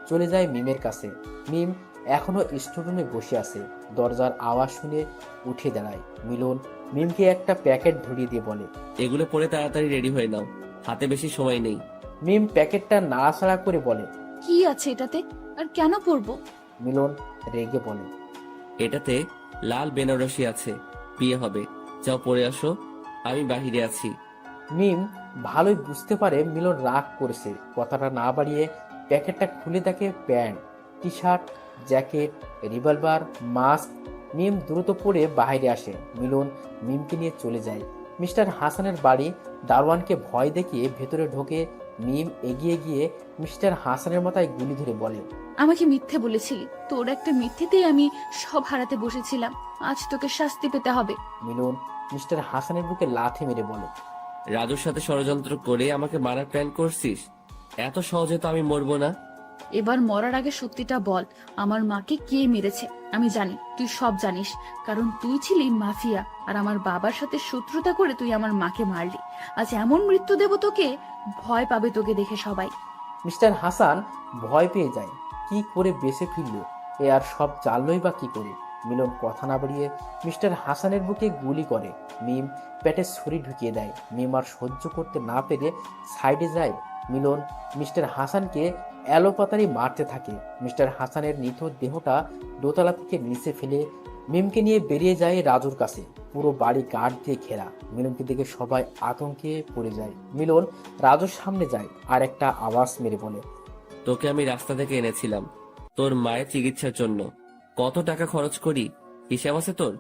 চলে যায় মিমের কাছে। মিম এখনো স্টোররুমে বসে আছে। দরজার আওয়াজ শুনে উঠে দাঁড়ায়। মিলন মিমকে একটা প্যাকেট ধরিয়ে দিয়ে বলে, এগুলো পরে তাড়াতাড়ি রেডি হয়ে নাও, হাতে বেশি সময় নেই। মিম প্যাকেটটা নাড়াচাড়া করে বলে, কি আছে এটাতে, আর কেন পরবো? মিলন রেগে বলে, এটাতে লাল বেনারসি আছে, বিয়ে হবে। যাও পরে আসো, আমি বাহিরে আছি। মিম ভালোই বুঝতে পারে মিলন রাগ করেছে। কথাটা না বাড়িয়ে প্যাকেটটা খুলে দেখে pant, T shirt, jacket, revolver, mask. Mim দ্রুত পরে বাইরে আসে। মিলন মিমকে নিয়ে চলে যায় মিস্টার হাসানের বাড়ি। দারোয়ানকে ভয় দেখিয়ে ভেতরে ঢোকে মিম। এগিয়ে গিয়ে মিস্টার হাসানের মাথায় গুলি ধরে বলে, আমাকে মিথ্যে বলেছিলি, তোর একটা মিথ্যেতেই আমি সব হারাতে বসেছিলাম। আজ তোকে শাস্তি পেতে হবে। মিলন মিস্টার হাসানের বুকে লাথি মেরে বলে, রাজুর সাথে ষড়যন্ত্র করে আমাকে মারার প্ল্যান করছিস? এত সহজে তো আমি মরবো না। এবার মরার আগে সত্যিটা বল, আমার মাকে কে মেরেছে? আমি জানি, তুই সব জানিস, কারণ তুই ছিলি মাফিয়া আর আমার বাবার সাথে শত্রুতা করে তুই আমার মাকে মারলি। আজ এমন মৃত্যু দেব তোকে, ভয় পাবে তোকে দেখে সবাই। মিস্টার হাসান ভয় পেয়ে যায়। কি করে বেঁচে ফিরল? এ আর সব জানলই বা কি করে? মিলন কথা না বাড়িয়ে মিস্টার হাসানের বুকে গুলি করে। মিম পেটে ছুরি ঢুকিয়ে দেয়। মিম আর সহ্য করতে না পেরে সাইডে যায়। মিলন মিস্টার হাসানকে এলোপাতাড়ি মারতে থাকে। মিস্টার হাসানের নিথর দেহটা দোতলা থেকে নিচে ফেলে মিমকে নিয়ে বেরিয়ে যায় রাজুর কাছে। পুরো বাড়ি গার্ড দিয়ে ঘেরা। মিলনকে দেখে সবাই আতঙ্কে পড়ে যায়। মিলন রাজুর সামনে যায় আর একটা আওয়াজ মেরে বলে, তোকে আমি রাস্তা থেকে এনেছিলাম তোর মায়ের চিকিৎসার জন্য। কত টাকা খরচ করি হিসাব আছে তোর?